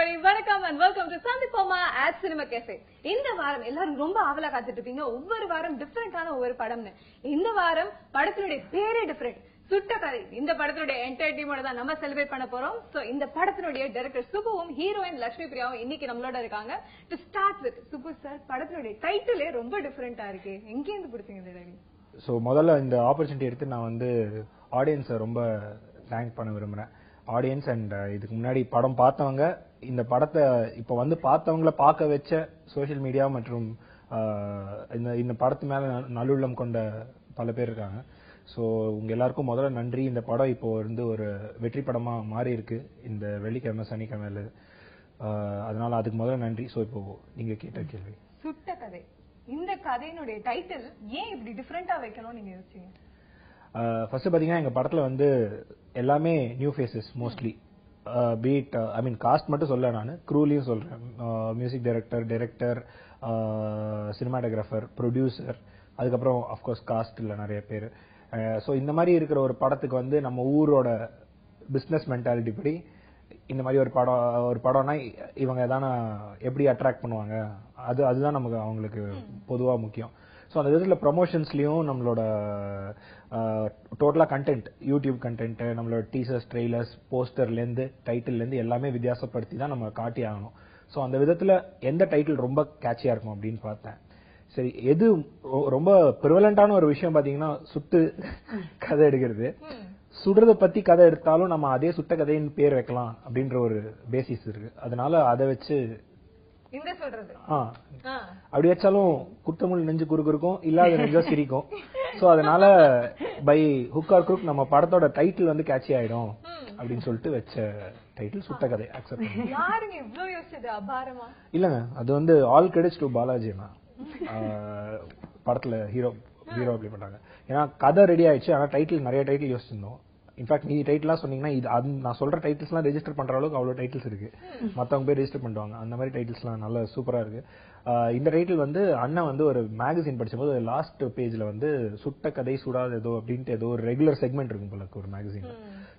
everybody, வணக்கம் and welcome to சந்திப்போமா at Cinema Cafe. இந்த வாரம் எல்லாரும் ரொம்ப ஆவலா காத்துட்டு இருப்பீங்க. ஒவ்வொரு வாரம் டிஃபரெண்டான ஒவ்வொரு படம்னு. இந்த வாரம் படத்தினுடைய பேரே டிஃபரெண்ட். சுட்ட கதை. இந்த படத்தினுடைய என்டையர் டீமோட தான் நம்ம செலிப்ரேட் பண்ண போறோம். சோ இந்த படத்தினுடைய டைரக்டர் சுபுவும் ஹீரோயின் லட்சுமி பிரியாவும் இன்னைக்கு நம்மளோட இருக்காங்க. To start with Subu sir, படத்தினுடைய டைட்டிலே ரொம்ப டிஃபரெண்டா இருக்கு. எங்க இருந்து பிடிச்சீங்க இந்த டைட்டில்? சோ முதல்ல இந்த ஆப்பர்ச்சுனிட்டி எடுத்து நான் வந்து ஆடியன்ஸை ரொம்ப தேங்க் பண்ண விரும்புறேன். ஆடியன்ஸ் அண்ட் இதுக்கு முன்னாடி படம் பார்த்தவங்க, இந்த படத்தை இப்ப வந்து பார்த்தவங்கள பார்க்க வச்ச சோசியல் மீடியா மற்றும் இந்த படத்து மேல நல்லுள்ளம் கொண்ட பல பேர் இருக்காங்க. ஸோ உங்க எல்லாருக்கும் முதல்ல நன்றி. இந்த படம் இப்போ வந்து ஒரு வெற்றி படமா மாறி இருக்கு இந்த வெள்ளிக்கிழமை சனிக்கிழமையில. அதனால அதுக்கு முதல்ல நன்றி. ஸோ இப்போ நீங்க கேட்ட கேள்வி, சுட்ட கதை, இந்த கதையினுடைய டைட்டில் ஏன் இப்படி டிஃபரெண்டா வைக்கணும்னு நீங்க யோசிச்சீங்க? ஃபர்ஸ்ட் பாத்தீங்கன்னா எங்க படத்துல வந்து எல்லாமே நியூ ஃபேஸஸ் மோஸ்ட்லி. பீட் ஐ மீன் காஸ்ட் மட்டும் சொல்ல, நான் க்ரூலையும் சொல்றேன். மியூசிக் டைரக்டர், சினிமாட்டோகிராஃபர், ப்ரொடியூசர், அதுக்கப்புறம் அஃப்கோர்ஸ் காஸ்ட் இல்ல நிறைய பேர். ஸோ இந்த மாதிரி இருக்கிற ஒரு படத்துக்கு வந்து நம்ம ஊரோட பிசினஸ் மென்டாலிட்டி படி இந்த மாதிரி ஒரு படம்னா இவங்க தானே எப்படி அட்ராக்ட் பண்ணுவாங்க, அதுதான் நமக்கு அவங்களுக்கு பொதுவா முக்கியம். ஸோ அந்த விதத்தில் ப்ரொமோஷன்ஸ்லயும் நம்மளோட டோட்டலா கண்டென்ட், யூடியூப் கண்டென்ட், நம்மளோட டீசர்ஸ், ட்ரெய்லர்ஸ், போஸ்டர்லேருந்து டைட்டில்லேருந்து எல்லாமே வித்தியாசப்படுத்தி தான் நம்ம காட்டி ஆகணும். ஸோ அந்த விதத்துல எந்த டைட்டில் ரொம்ப கேட்சியா இருக்கும் அப்படின்னு பார்த்தேன். சரி, எது ரொம்ப ப்ரிவலண்டான ஒரு விஷயம் பாத்தீங்கன்னா சுட்டு கதை எடுக்கிறது. சுடுறத பத்தி கதை எடுத்தாலும் நம்ம அதே சுட்ட கதைன்னு பேர் வைக்கலாம் அப்படின்ற ஒரு பேசிஸ் இருக்கு. அதனால அதை வச்சு அப்படி வச்சாலும் குத்தமுள் நெஞ்சு குறுக்கும், இல்லாத நெஞ்சா சிரிக்கும். சோ அதனால பை ஹுக் ஆர் குரூக் நம்ம படத்தோட டைட்டில் வந்து கேட்சி ஆயிடும் அப்படின்னு சொல்லிட்டு வச்ச டைட்டில் சுட்ட கதை. அக்செப்ட் இல்லங்க, அது வந்து ஆல் கிரெடிட்ஸ் டு பாலாஜி. படத்துல ஹீரோ அப்ளை பண்றாங்க. ஏன்னா கதை ரெடி ஆயிடுச்சு, ஆனா டைட்டில் நிறைய டைட்டில் யோசிச்சிருந்தோம். இன்ஃபேக்ட் நீ டைட்டிலாம் சொன்னீங்கன்னா இது நான் சொல்ற டைட்டில்ஸ் எல்லாம் ரெஜிஸ்டர் பண்ற அளவுக்கு அவ்வளவு டைட்டில்ஸ் இருக்கு. மத்தவங்க போய் ரெஜிஸ்டர் பண்ணுவாங்க. அந்த மாதிரி டைட்டில்ஸ் எல்லாம் நல்ல சூப்பரா இருக்கு. இந்த டைட்டில் வந்து அண்ணன் வந்து ஒரு மேகசின் படிச்சபோது லாஸ்ட் பேஜ்ல வந்து சுட்ட கதை சுடாத ஏதோ அப்படின்ட்டு ஏதோ ஒரு ரெகுலர் செக்மெண்ட் இருக்கும் போல ஒரு மேகசின்ல.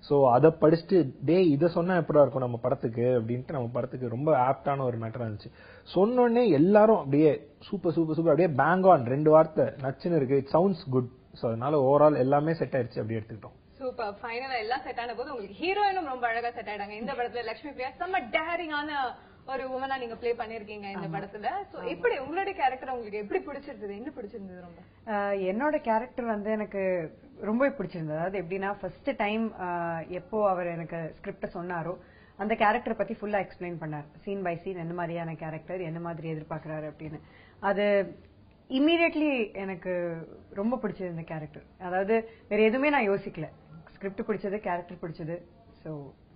சோ அதை படிச்சுட்டு இதை சொன்னா எப்படா இருக்கும் நம்ம படத்துக்கு அப்படின்ட்டு நம்ம படத்துக்கு ரொம்ப ஆப்டான ஒரு மேட்டரா இருந்துச்சு. சொன்னோடனே எல்லாரும் அப்படியே சூப்பர் சூப்பர் சூப்பர் அப்படியே பேங் ஆன், 2 வார்த்தை நச்சுன்னு இருக்கு, இட் சவுண்ட்ஸ் குட். சோ அதனால ஓவரால் எல்லாமே செட் ஆயிடுச்சு, அப்படி எடுத்துக்கிட்டோம். சூப்பர். ஃபைனலா எல்லாம் செட் ஆன போது உங்களுக்கு ஹீரோயினும் ரொம்ப அழகா செட் ஆயிட்டாங்க. இந்த படத்துல லட்சுமி பிரியா செம்ம டேரிங்கான ஒரு உமனா நீங்க ப்ளே பண்ணிருக்கீங்க இந்த படத்துல. சோ எப்படி உங்களுடைய கேரக்டர் உங்களுக்கு எப்படி பிடிச்சிருந்தது? என்ன பிடிச்சிருந்தது ரொம்ப? என்னோட கேரக்டர் வந்து எனக்கு ரொம்ப பிடிச்சிருந்தது. அதாவது எப்படின்னா ஃபர்ஸ்ட் டைம் எப்போ அவர் எனக்கு ஸ்கிரிப்ட சொன்னாரோ அந்த கேரக்டர் பத்தி ஃபுல்லா எக்ஸ்பிளைன் பண்ணார். சீன் பை சீன் என்ன மாதிரியான கேரக்டர், என்ன மாதிரி எதிர்பார்க்கிறாரு அப்படின்னு. அது இம்மீடியட்லி எனக்கு ரொம்ப பிடிச்சது இந்த கேரக்டர். அதாவது வேற எதுவுமே நான் யோசிக்கல, ஸ்கிரிப்ட் பிடிச்சது, கேரக்டர் பிடிச்சது. சோ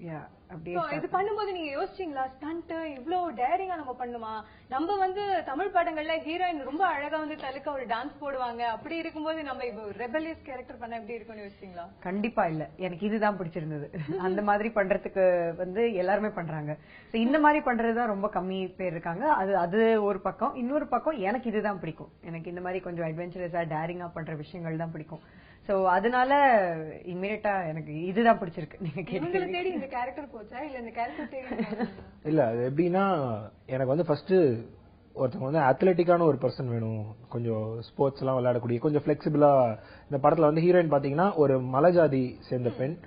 யா, அப்படியே இது பண்ணும்போது நீங்க யோசிச்சீங்களா ஸ்டண்ட் இவ்ளோ டேரிங்கா நம்ம பண்ணுமா? நம்ம வந்து தமிழ் படங்கள்ல ஹீரோயின் ரொம்ப அழகா வந்து தலுக்க ஒரு டான்ஸ் போடுவாங்க, அப்படி இருக்கும்போது நம்ம இப்போ ரெபலியஸ் கேரக்டர் பண்ண எப்படி இருக்கும்னு யோசிச்சீங்களா? கண்டிப்பா இல்ல, எனக்கு இதுதான் பிடிச்சிருந்தது. அந்த மாதிரி பண்றதுக்கு வந்து எல்லாருமே பண்றாங்க. இந்த மாதிரி பண்றதுதான் ரொம்ப கம்மி பேர் இருக்காங்க. அது ஒரு பக்கம். இன்னொரு பக்கம் எனக்கு இதுதான் பிடிக்கும். எனக்கு இந்த மாதிரி கொஞ்சம் அட்வென்ச்சரஸா டேரிங்கா பண்ற விஷயங்கள் தான் பிடிக்கும். சோ அதனால இமிடியேட்டா எனக்கு இதுதான் பிடிச்சிருக்கு. நீங்க தேடி இந்த கேரக்டர் போச்சா இல்ல இந்த கேரக்டர் தேடி? இல்ல, அது எப்படின்னா எனக்கு வந்து ஃபர்ஸ்ட் ஒருத்தவங்க வந்து அத்லெட்டிக்கான ஒரு பர்சன் வேணும், கொஞ்சம் ஸ்போர்ட்ஸ் எல்லாம் விளையாடக்கூடிய, கொஞ்சம் பிளெக்சிபிளா. இந்த படத்துல வந்து ஹீரோயின் பாத்தீங்கன்னா ஒரு மலைஜாதி சேர்ந்த பெண்.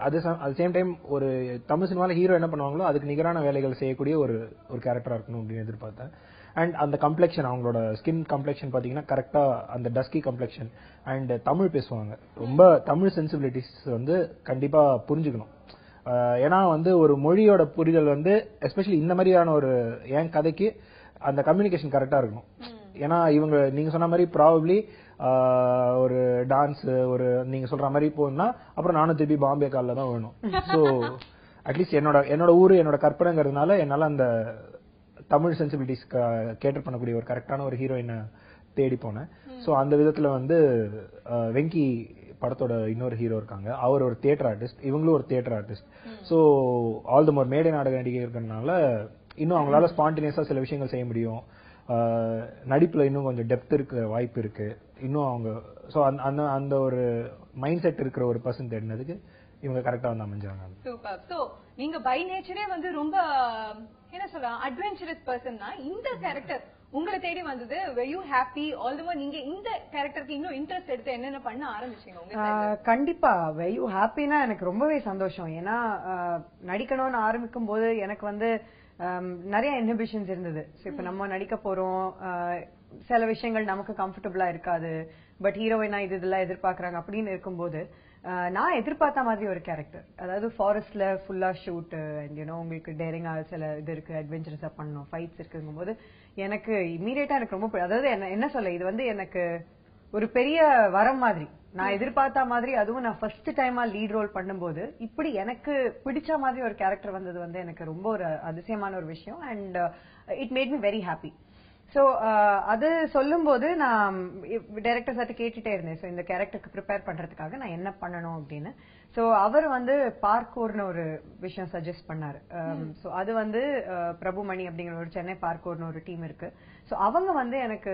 அது சேம் டைம் ஒரு தமிழ் சினிமால ஹீரோ என்ன பண்ணுவாங்களோ அதுக்கு நிகரான வேலைகள் செய்யக்கூடிய ஒரு கேரக்டரா இருக்கணும் அப்படின்னு எதிர்பார்த்தேன். அண்ட் அந்த கம்ப்ளெக்ஷன், அவங்களோட ஸ்கின் கம்ப்ளெக்ஷன் பாத்தீங்கன்னா கரெக்டா அந்த டஸ்கி கம்ப்ளெக்ஷன். அண்ட் தமிழ் பேசுவாங்க, ரொம்ப தமிழ் சென்சிபிலிட்டிஸ் வந்து கண்டிப்பா புரிஞ்சுக்கணும். ஏன்னா வந்து ஒரு மொழியோட புரிதல் வந்து எஸ்பெஷலி இந்த மாதிரியான ஒரு என் கதைக்கு அந்த கம்யூனிகேஷன் கரெக்டா இருக்கணும். ஏன்னா இவங்க நீங்க சொன்ன மாதிரி ப்ராபப்ளி ஒரு டான்ஸ், ஒரு நீங்க சொல்ற மாதிரி போனா அப்புறம் நானும் திருப்பி பாம்பே காலில் தான் வேணும். ஸோ அட்லீஸ்ட் என்னோட ஊரு என்னோட கற்பனைங்கிறதுனால என்னால அந்த தமிழ் சென்சிபிலிட்டிஸ் கேட்டர் பண்ணக்கூடிய ஒரு கரெக்டான ஒரு ஹீரோயினை தேடி போனேன். சோ அந்த விதத்துல வந்து வெங்கி படத்தோட இன்னொரு ஹீரோ இருக்காங்க, அவர் ஒரு தியேட்டர் ஆர்டிஸ்ட், இவங்களும் ஒரு theatre artist. So all the more மேடை நாடக நடிகை இருக்கிறதுனால இன்னும் அவங்களால ஸ்பான்டேனியஸா சில விஷயங்கள் செய்ய முடியும். நடிப்புல இன்னும் கொஞ்சம் டெப்த் இருக்க வாய்ப்பு இருக்கு இன்னும் அவங்க. சோ அந்த ஒரு மைண்ட் செட் இருக்கிற ஒரு பர்சன் தேடினதுக்கு இவங்க கரெக்டா வந்து அமைஞ்சாங்க. சூப்பர். சோ நீங்க பை நேச்சரே வந்து ரொம்ப என்ன சொல்றேன் அட்வென்ச்சரஸ் பர்சன் தான். இந்த கேரக்டர் உங்களை தேடி வந்தது were you happy all the more நீங்க இந்த கேரக்டருக்கு இன்னும் இன்ட்ரெஸ்ட் எடுத்து என்னென்ன பண்ண ஆரம்பிச்சீங்க உங்க side? கண்டிப்பா were you happyனா எனக்கு ரொம்பவே சந்தோஷம். ஏன்னா நடிக்கணும்னு ஆரம்பிக்கும் போது எனக்கு வந்து நிறைய இன்ஹிபிஷன்ஸ் இருந்தது. இப்ப நம்ம நடிக்க போறோம், சில விஷயங்கள் நமக்கு கம்ஃபர்டபுளா இருக்காது, பட் ஹீரோயினா இதெல்லாம் எதிர்பார்க்கறாங்க அப்படின்னு இருக்கும்போது நான் எதிர்பார்த்த மாதிரி ஒரு கேரக்டர், அதாவது ஃபாரஸ்ட்ல ஃபுல்லா ஷூட் அண்ட் யூனோ உங்களுக்கு டேரிங்கா சில இது இருக்கு, அட்வென்ச்சரஸா பண்ணணும், ஃபைட்ஸ் இருக்குங்கும் போது எனக்கு இமீடியட்டா எனக்கு ரொம்ப அதாவது என்ன சொல்ல இது வந்து எனக்கு ஒரு பெரிய வரம் மாதிரி. நான் எதிர்பார்த்த மாதிரி, அதுவும் நான் ஃபர்ஸ்ட் டைமா லீட் ரோல் பண்ணும்போது இப்படி எனக்கு பிடிச்ச மாதிரி ஒரு கேரக்டர் வந்தது வந்து எனக்கு ரொம்ப ஒரு அதிசயமான ஒரு விஷயம். And it made me very happy. So அது சொல்லும் போது நான் டைரக்டர் சார்ட்ட கேட்டுட்டே இருந்தேன், சோ இந்த கேரக்டருக்கு ப்ரிப்பேர் பண்றதுக்காக நான் என்ன பண்ணணும் அப்படின்னு. சோ அவர் வந்து பார்க்கோர்னு ஒரு விஷயம் சஜஸ்ட் பண்ணாரு. சோ அது வந்து பிரபுமணி அப்படிங்கிற ஒரு சென்னை பார்க்கோர்னு ஒரு டீம் இருக்கு. சோ அவங்க வந்து எனக்கு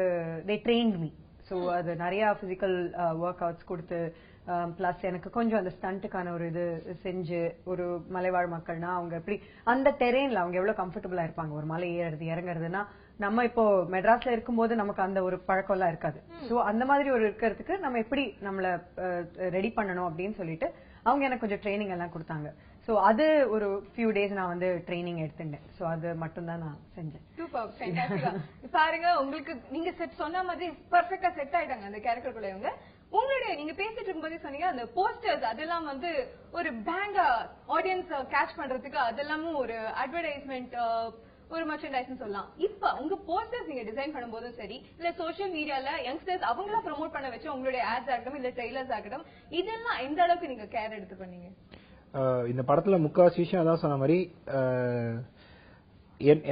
தே ட்ரெயின்ட் மீ. சோ அது நிறைய பிசிக்கல் ஒர்க் அவுட்ஸ் கொடுத்து பிளஸ் எனக்கு கொஞ்சம் அந்த ஸ்டண்ட்டுக்கான ஒரு இது செஞ்சு, ஒரு மலைவாழ் மக்கள்னா அவங்க எப்படி அந்த டெரெயின்ல அவங்க எவ்வளவு கம்ஃபர்டபுளா இருப்பாங்க, ஒரு மலை ஏறுறது இறங்குறதுன்னா நம்ம இப்போ மெட்ராஸ்ல இருக்கும்போது நமக்கு அந்த ஒரு பழக்கம் எல்லாம் இருக்காது. சோ அந்த மாதிரி ஒரு இருக்கிறதுக்கு நம்ம எப்படி நம்மள ரெடி பண்ணணும் அப்படின்னு சொல்லிட்டு அவங்க எனக்கு கொஞ்சம் ட்ரைனிங் எல்லாம் கொடுத்தாங்க. சோ அது ஒரு ஃபியூ டேஸ் நான் வந்து ட்ரைனிங் எடுத்துட்டேன். சோ அது மட்டும் தான் நான் செஞ்சேன். சூப்பர், ஃபேண்டாஸ்டிக்கா. பாருங்க உங்களுக்கு நீங்க செட் சொன்ன மாதிரி பெர்ஃபெக்ட்டா செட் ஆயிட்டாங்க அந்த கேரக்டருக்குள்ள. இவங்க உங்களுடைய நீங்க பேசிட்டு இருக்கும்போது சொன்னீங்க அந்த போஸ்டர்ஸ் அதெல்லாம் வந்து ஒரு பேங்கா ஆடியன்ஸ் கேட்ச் பண்றதுக்கு அதெல்லாமும் ஒரு அட்வர்டைஸ்மெண்ட் ஒரு மர்ச்சன்டைஸ் சொல்லலாம். இப்ப உங்க போஸ்டர்ஸ் நீங்க டிசைன் பண்ணும்போதும் சரி, இல்ல சோசியல் மீடியால யங்ஸ்டர்ஸ் அவங்கள ப்ரோமோட் பண்ண வச்சு உங்களுடைய ஆட்ஸ் ஆகட்டும் இல்ல ட்ரெய்லர்ஸ் ஆகட்டும், இதெல்லாம் எந்த அளவுக்கு நீங்க கேர் எடுத்து பண்ணீங்க? இந்த படத்துல முக்காவாசி விஷயம் அதான் சொன்ன மாதிரி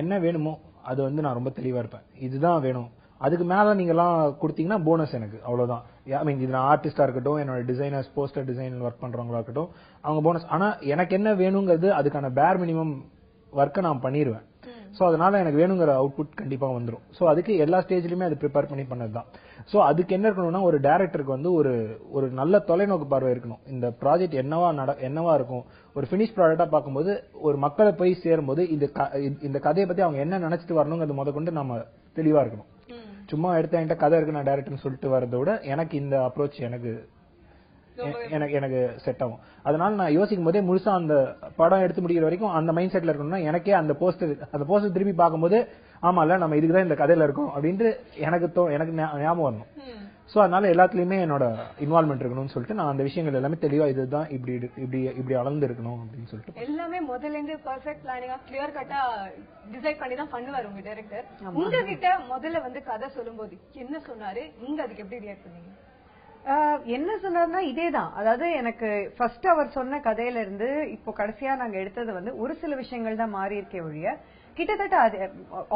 என்ன வேணுமோ அது வந்து நான் ரொம்ப தெளிவா இருப்பேன். இதுதான் வேணும், அதுக்கு மேல நீங்க எல்லாம் கொடுத்தீங்கன்னா போனஸ் எனக்கு, அவ்வளவுதான். ஐ மீன் இது நான் ஆர்டிஸ்டா இருக்கட்டும், என்னோட டிசைனர்ஸ் போஸ்டர் டிசைன் ஒர்க் பண்றவங்களா இருக்கட்டும், அவங்க போனஸ். ஆனா எனக்கு என்ன வேணுங்கிறது அதுக்கான பேர் மினிமம் ஒர்க்கை நான் பண்ணிடுவேன். சோ அதனால எனக்கு வேணுங்கிற அவுட்புட் கண்டிப்பா வந்துடும். சோ அதுக்கு எல்லா ஸ்டேஜ்லயுமே அது ப்ரிப்பேர் பண்ணி பண்ணதுதான். சோ அதுக்கு என்ன இருக்கணும்னா, ஒரு டைரக்டருக்கு வந்து ஒரு நல்ல தொலைநோக்கு பார்வை இருக்கணும். இந்த ப்ராஜெக்ட் என்னவா இருக்கும், ஒரு பினிஷ் ப்ராடக்டா பார்க்கும்போது ஒரு மக்களை போய் சேரும்போது இந்த கதையை பத்தி அவங்க என்ன நினைச்சிட்டு வரணுங்கிறது முத கொண்டு நம்ம தெளிவா இருக்கணும். சும்மா எடுத்த என்கிட்ட கதை இருக்கு நான் டைரக்டர்னு சொல்லிட்டு வரதை விட எனக்கு இந்த அப்ரோச் எனக்கு செட் ஆகும். அதனால நான் யோசிக்கும் போதே முழுசா அந்த படம் எடுத்து முடிக்கிற வரைக்கும் அந்த மைண்ட் செட்ல இருக்கணும்னா எனக்கே அந்த போஸ்டர் திருப்பி பார்க்கும்போது ஆமால நம்ம இதுக்குதான் இந்த கதையில இருக்கோம் அப்படின்ட்டு எனக்கு ஞாபகம் வரணும். சோ அதனால எல்லாத்துலயுமே என்னோட இன்வால்மெண்ட் இருக்கணும்னு சொல்லிட்டு நான் அந்த விஷயங்கள் எல்லாமே தெளிவா இதுதான் இப்படி அளந்து இருக்கணும் அப்படின்னு சொல்லிட்டு எல்லாமே முதல்ல இருந்து பெர்ஃபெக்ட் பிளானிங்கா கிளியர் கட்டா டிசைட் பண்ணி தான் பண்ணுவாரு உங்க டைரக்டர். உங்ககிட்ட முதல்ல வந்து கதை சொல்லும்போது என்ன சொன்னாரு, நீங்க அதுக்கு எப்படி ரியாக்ட் பண்ணீங்க? என்ன சொன்னார்னா இதேதான், அதாவது எனக்கு ஃபர்ஸ்ட் அவர் சொன்ன கதையில இருந்து இப்போ கடைசியா நாங்க எடுத்தது வந்து ஒரு சில விஷயங்கள் தான் மாறி இருக்கே ஒழிய கிட்டத்தட்ட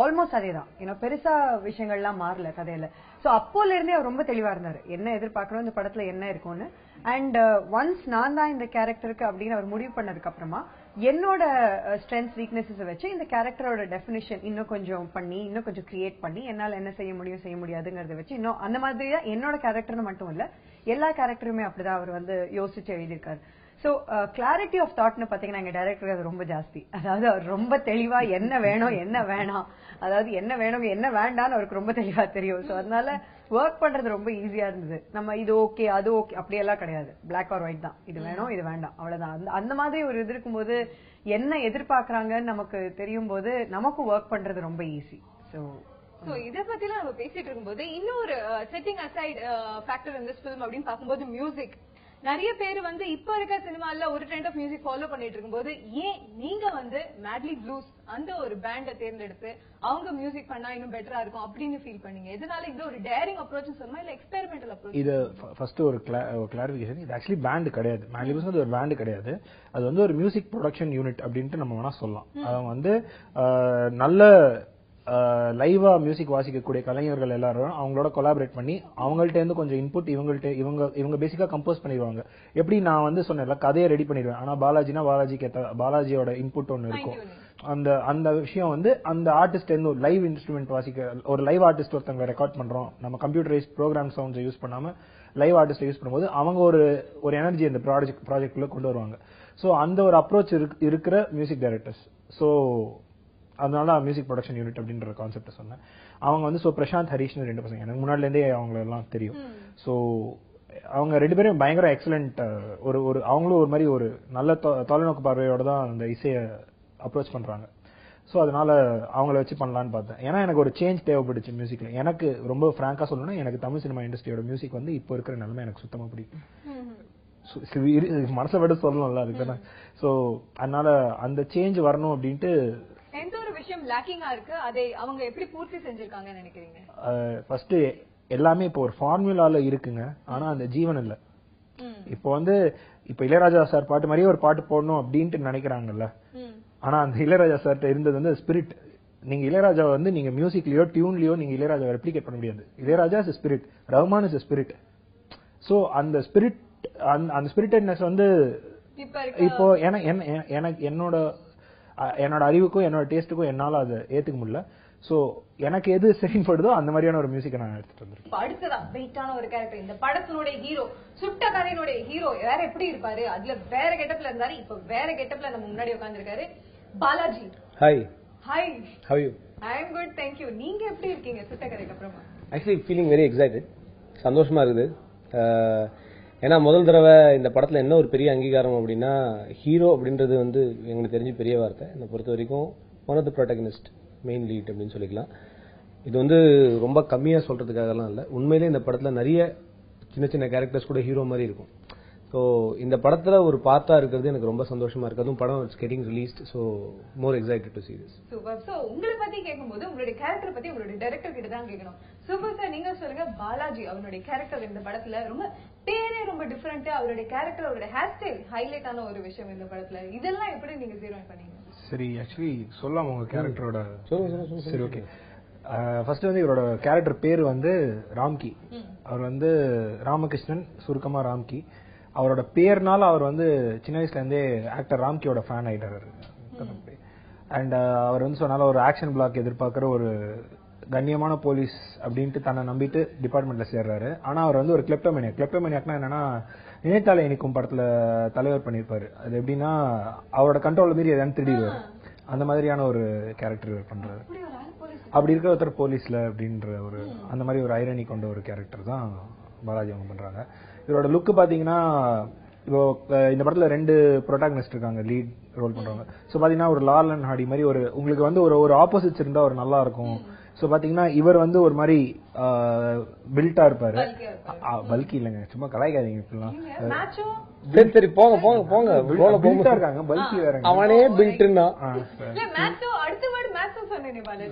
ஆல்மோஸ்ட் அதேதான். ஏன்னா பெருசா விஷயங்கள்லாம் மாறல கதையில. சோ அப்போல இருந்தே அவர் ரொம்ப தெளிவா இருந்தாரு என்ன எதிர்பார்க்கணும், இந்த படத்துல என்ன இருக்கும்னு. அண்ட் ஒன்ஸ் நான் தான் இந்த கேரக்டருக்கு அப்படின்னு அவர் முடிவு பண்ணதுக்கு அப்புறமா என்னோட ஸ்ட்ரென்த் வீக்னஸஸ் வச்சு இந்த கேரக்டரோட டெபினிஷன் இன்னும் கொஞ்சம் பண்ணி இன்னும் கொஞ்சம் கிரியேட் பண்ணி என்னால என்ன செய்ய முடியும் செய்ய முடியாதுங்கறத வச்சு இன்னும் அந்த மாதிரி என்னோட கேரக்டர்னு மட்டும் இல்ல எல்லா கேரக்டருமே அப்படிதான் அவர் வந்து யோசிச்சு எழுதியிருக்காரு. சோ கிளாரிட்டி ஆஃப் தாட்னு பாத்தீங்கன்னா எங்க டைரக்டருக்கு அது ரொம்ப ஜாஸ்தி. அதாவது அவர் ரொம்ப தெளிவா என்ன வேணும் என்ன வேணாம், அதாவது என்ன வேணும் என்ன வேண்டாம்னு அவருக்கு ரொம்ப தெளிவா தெரியும். சோ அதனால ஒர்க் பண்றது ரொம்ப ஈஸியா இருந்தது. நம்ம இது ஓகே அது ஓகே அப்படியெல்லாம் கிடையாது, பிளாக் ஆர் ஒயிட் தான், இது வேணும் இது வேண்டாம் அவ்வளவுதான். அந்த மாதிரி ஒரு இது இருக்கும்போது என்ன எதிர்பார்க்கறாங்கன்னு நமக்கு தெரியும் போது நமக்கு ஒர்க் பண்றது ரொம்ப ஈஸி. சோ இத பத்தி எல்லாம் நம்ம பேசிட்டு இருக்கும்போது இன்னொரு செட்டிங் அசைட் ஃபேக்டர் இந்த ஃபிலிம் அப்படின்னு பார்க்கும்போது மியூசிக். நிறைய பேர் வந்து இப்ப இருக்க சினிமால ஒரு ட்ரெண்ட் ஆஃப் மியூசிக் ஃபாலோ பண்ணிட்டு இருக்கும்போது ஏன் நீங்க வந்து மேட்லி ப்ளூஸ் அந்த ஒரு பேண்டை தேர்ந்தெடுத்து அவங்க மியூசிக் பண்ணா இன்னும் பெட்டரா இருக்கும் அப்படின்னு ஃபீல் பண்ணீங்க? இதனால இது ஒரு டேரிங் அப்ரோச் சொல்லுமா இல்ல எக்ஸ்பெரிமெண்டல் அப்ரோச்? இது ஃபர்ஸ்ட் ஒரு கிளாரிபிகேஷன், இது ஆக்சுவலி பேண்ட் கிடையாது. மேட்லி ப்ளூஸ் ஒரு பேண்ட் கிடையாது, அது வந்து ஒரு மியூசிக் ப்ரொடக்ஷன் யூனிட் அப்படின்ட்டு நம்ம வேணா சொல்லலாம். அவங்க வந்து நல்ல லைவா மியூசிக் வாசிக்கக்கூடிய கலைஞர்கள் எல்லாரும் அவங்களோட கொலாபரேட் பண்ணி அவங்கள்ட்ட இருந்து கொஞ்சம் இன்புட் இவங்க பேசிக்கா கம்போஸ் பண்ணிடுவாங்க. எப்படி நான் வந்து சொன்னேன்ல கதையை ரெடி பண்ணிடுவேன், ஆனா பாலாஜியோட இன்புட் ஒன்னு இருக்கும். அந்த அந்த விஷயம் வந்து அந்த ஆர்டிஸ்ட் ஒரு லைவ் இன்ஸ்ட்ருமெண்ட் வாசிக்க ஒரு லைவ் ஆர்டிஸ்ட் ஒருத்தவங்க ரெக்கார்ட் பண்றோம், நம்ம கம்ப்யூட்டரைஸ் ப்ரோக்ராம் சவுண்ட்ஸ் யூஸ் பண்ணாம லைவ் ஆர்டிஸ்ட் யூஸ் பண்ணும்போது அவங்க ஒரு எனர்ஜி அந்த ப்ராஜெக்ட்குள்ள கொண்டு வருவாங்க. ஸோ அந்த ஒரு அப்ரோச் இருக்கிற மியூசிக் டைரக்டர்ஸ். ஸோ அதனால மியூசிக் ப்ரொடக்ஷன் யூனிட் அப்படின்ற கான்செப்ட் சொன்னேன். அவங்க வந்து பிரசாந்த் ஹரிஷ்னு 2 பசங்க, எனக்கு முன்னாடில இருந்தே அவங்க எல்லாம் தெரியும். ஸோ அவங்க 2 பேரும் பயங்கர எக்ஸலண்ட். ஒரு அவங்களும் ஒரு மாதிரி ஒரு நல்ல தொலைநோக்கு பார்வையோட தான் அந்த இசையை அப்ரோச் பண்றாங்க. ஸோ அதனால அவங்கள வச்சு பண்ணலான்னு பார்த்தேன். ஏன்னா எனக்கு ஒரு சேஞ்ச் தேவைப்பட்டுச்சு மியூசிக்ல. எனக்கு ரொம்ப பிராங்கா சொல்லணும்னா எனக்கு தமிழ் சினிமா இண்டஸ்ட்ரியோட மியூசிக் வந்து இப்போ இருக்கிற நிலைமை எனக்கு சுத்தமா பிடிக்கும். மனசை விட சொல்லணும்ல அதுக்கு. ஸோ அதனால அந்த சேஞ்ச் வரணும் அப்படின்ட்டு. எந்த ஒரு விஷயம் லேக்கிங்கா இருக்கு, அதை அவங்க எப்படி பூர்த்தி செஞ்சிருக்காங்கன்னு நினைக்கிறீங்க? ஃபர்ஸ்ட் எல்லாமே இப்போ ஒரு ஃபார்முலால இருக்குங்க, ஆனா அந்த ஜீவன் இல்ல. இப்போ வந்து இப்ப இளையராஜா சார் பாட்டு மாதிரியே ஒரு பாட்டு போடணும் அப்படின்ட்டு நினைக்கிறாங்கல்ல, ஆனா அந்த இளையராஜா சார்ட்ட இருந்தது வந்து ஸ்பிரிட். நீங்க இளையராஜா வந்து நீங்க மியூசிக்லயோ டியூன்லயோ நீங்க இளையராஜா ரெப்ளிகேட் பண்ண முடியாது. Ilaiyaraaja is spirit, Rahman is spirit. So அந்த ஸ்பிரிட், அந்த ஸ்பிரிட்டட்னஸ் வந்து இப்போ எனக்கு என்னோட அறிவுக்கும் என்னோட டேஸ்டுக்கும் என்னால அதை ஏத்துக்க முடியல. சோ எனக்கு எது சரிப்படுதோ அந்த மாதிரியான ஒரு மியூசிக்கை நான் எடுத்துட்டு வந்திருக்கேன். அடுத்ததா வெயிட்டான ஒரு கேரக்டர், இந்த படத்தினுடைய ஹீரோ, சுட்ட கதையினுடைய ஹீரோ வேற எப்படி இருப்பாரு, அதுல வேற கெட்டப்ல இருந்தாரு, இப்ப வேற கெட்டப்ல நம்ம முன்னாடி உட்கார்ந்திருக்காரு Balaji. Hi. Hi. How are you? I am good, thank you. நீங்க எப்படி இருக்கீங்க சுட்ட கதைக்கு அப்புறமா? Actually feeling very excited. சந்தோஷமா இருக்குது. ஏன்னா முதல் தடவை இந்த படத்துல என்ன ஒரு பெரிய அங்கீகாரம் அப்படின்னா, ஹீரோ அப்படின்றது வந்து எங்களுக்கு தெரிஞ்சு பெரிய வார்த்தை. என்னை பொறுத்த வரைக்கும் one of the protagonist, main lead அப்படின்னு சொல்லிக்கலாம். இது வந்து ரொம்ப கம்மியா சொல்றதுக்காகலாம் இல்லை, உண்மையிலே இந்த படத்துல நிறைய சின்ன சின்ன கேரக்டர்ஸ் கூட ஹீரோ மாதிரி இருக்கும். ஸோ இந்த படத்துல ஒரு பார்ட்டா இருக்கிறது எனக்கு ரொம்ப சந்தோஷமா இருக்கு. அதுவும் படம் it's getting released. So more excited to see this. Super. So உங்களை பத்தி கேட்கும்போது உங்களுடைய கேரக்டர் பத்தி உங்களுடைய டைரக்டர் கிட்ட தான் கேட்கணும். சூப்பர் சார், நீங்க சொல்லுங்க, பாலாஜி அவருடைய கேரக்டர் இந்த படத்துல ரொம்ப பேரே ரொம்ப டிஃபரெண்ட். அவருடைய கேரக்டர், அவருடைய ஹேர் ஸ்டைல் ஹைலைட் ஆன ஒரு விஷயம் இந்த படத்துல. இதெல்லாம் எப்படி நீங்க ஜீரோ பண்ணீங்க? சரி, ஆக்சுவலி சொல்லலாம் உங்க கேரக்டரோட. சொல்லுங்க. சரி, ஓகே. ஃபர்ஸ்ட் வந்து இவரோட கேரக்டர் பேர் வந்து ராம்கி. அவர் வந்து ராமகிருஷ்ணன், சுருக்கமா ராம்கி. அவரோட பேர்னால அவர் வந்து சின்ன வயசுல இருந்தே ஆக்டர் ராம்கியோட ஃபேன் ஆயிட்டாரு. அண்ட் அவர் வந்து சொன்னால ஒரு ஆக்ஷன் பிளாக் எதிர்பார்க்கிற ஒரு கண்ணியமான போலீஸ் அப்படின்ட்டு தன்னை நம்பிட்டு டிபார்ட்மெண்ட்ல சேர்றாரு. ஆனா அவர் வந்து ஒரு கிளெப்டோமேனியாக்னா என்னன்னா, நினைத்தாலே இனிக்கும் படத்துல தலைவர் பண்ணிருப்பாரு. அது எப்படின்னா அவரோட கண்ட்ரோல் மீறி எதாவது திருடிடுவாரு. அந்த மாதிரியான ஒரு கேரக்டர் பண்றாரு. அப்படி இருக்கிற ஒருத்தர் போலீஸ்ல அப்படின்ற ஒரு அந்த மாதிரி ஒரு ஐரணி கொண்ட ஒரு கேரக்டர் தான் பாலாஜி அவங்க பண்றாங்க. இவரோட லுக் பாத்தீங்கன்னா, இப்போ இந்த படத்துல 2 ப்ரோட்டாகனிஸ்ட் இருக்காங்க, லீட் ரோல் பண்றாங்க. சோ பாத்தீங்கன்னா ஒரு லால் அண்ட் ஹார்டி மாதிரி ஒரு உங்களுக்கு வந்து ஒரு ஆப்போசிட்ஸ் இருந்தா ஒரு நல்லா இருக்கும். சோ பாத்தீங்கன்னா இவர் வந்து ஒரு மாதிரி பில்ட்டா இருப்பாரு. பல்கி இல்லங்க, சும்மா கலாய்க்காதீங்க இப்பெல்லாம். சரி போங்க பில்ட்டா இருக்காங்க, பல்கி வேற. அவனே பில்ட்னா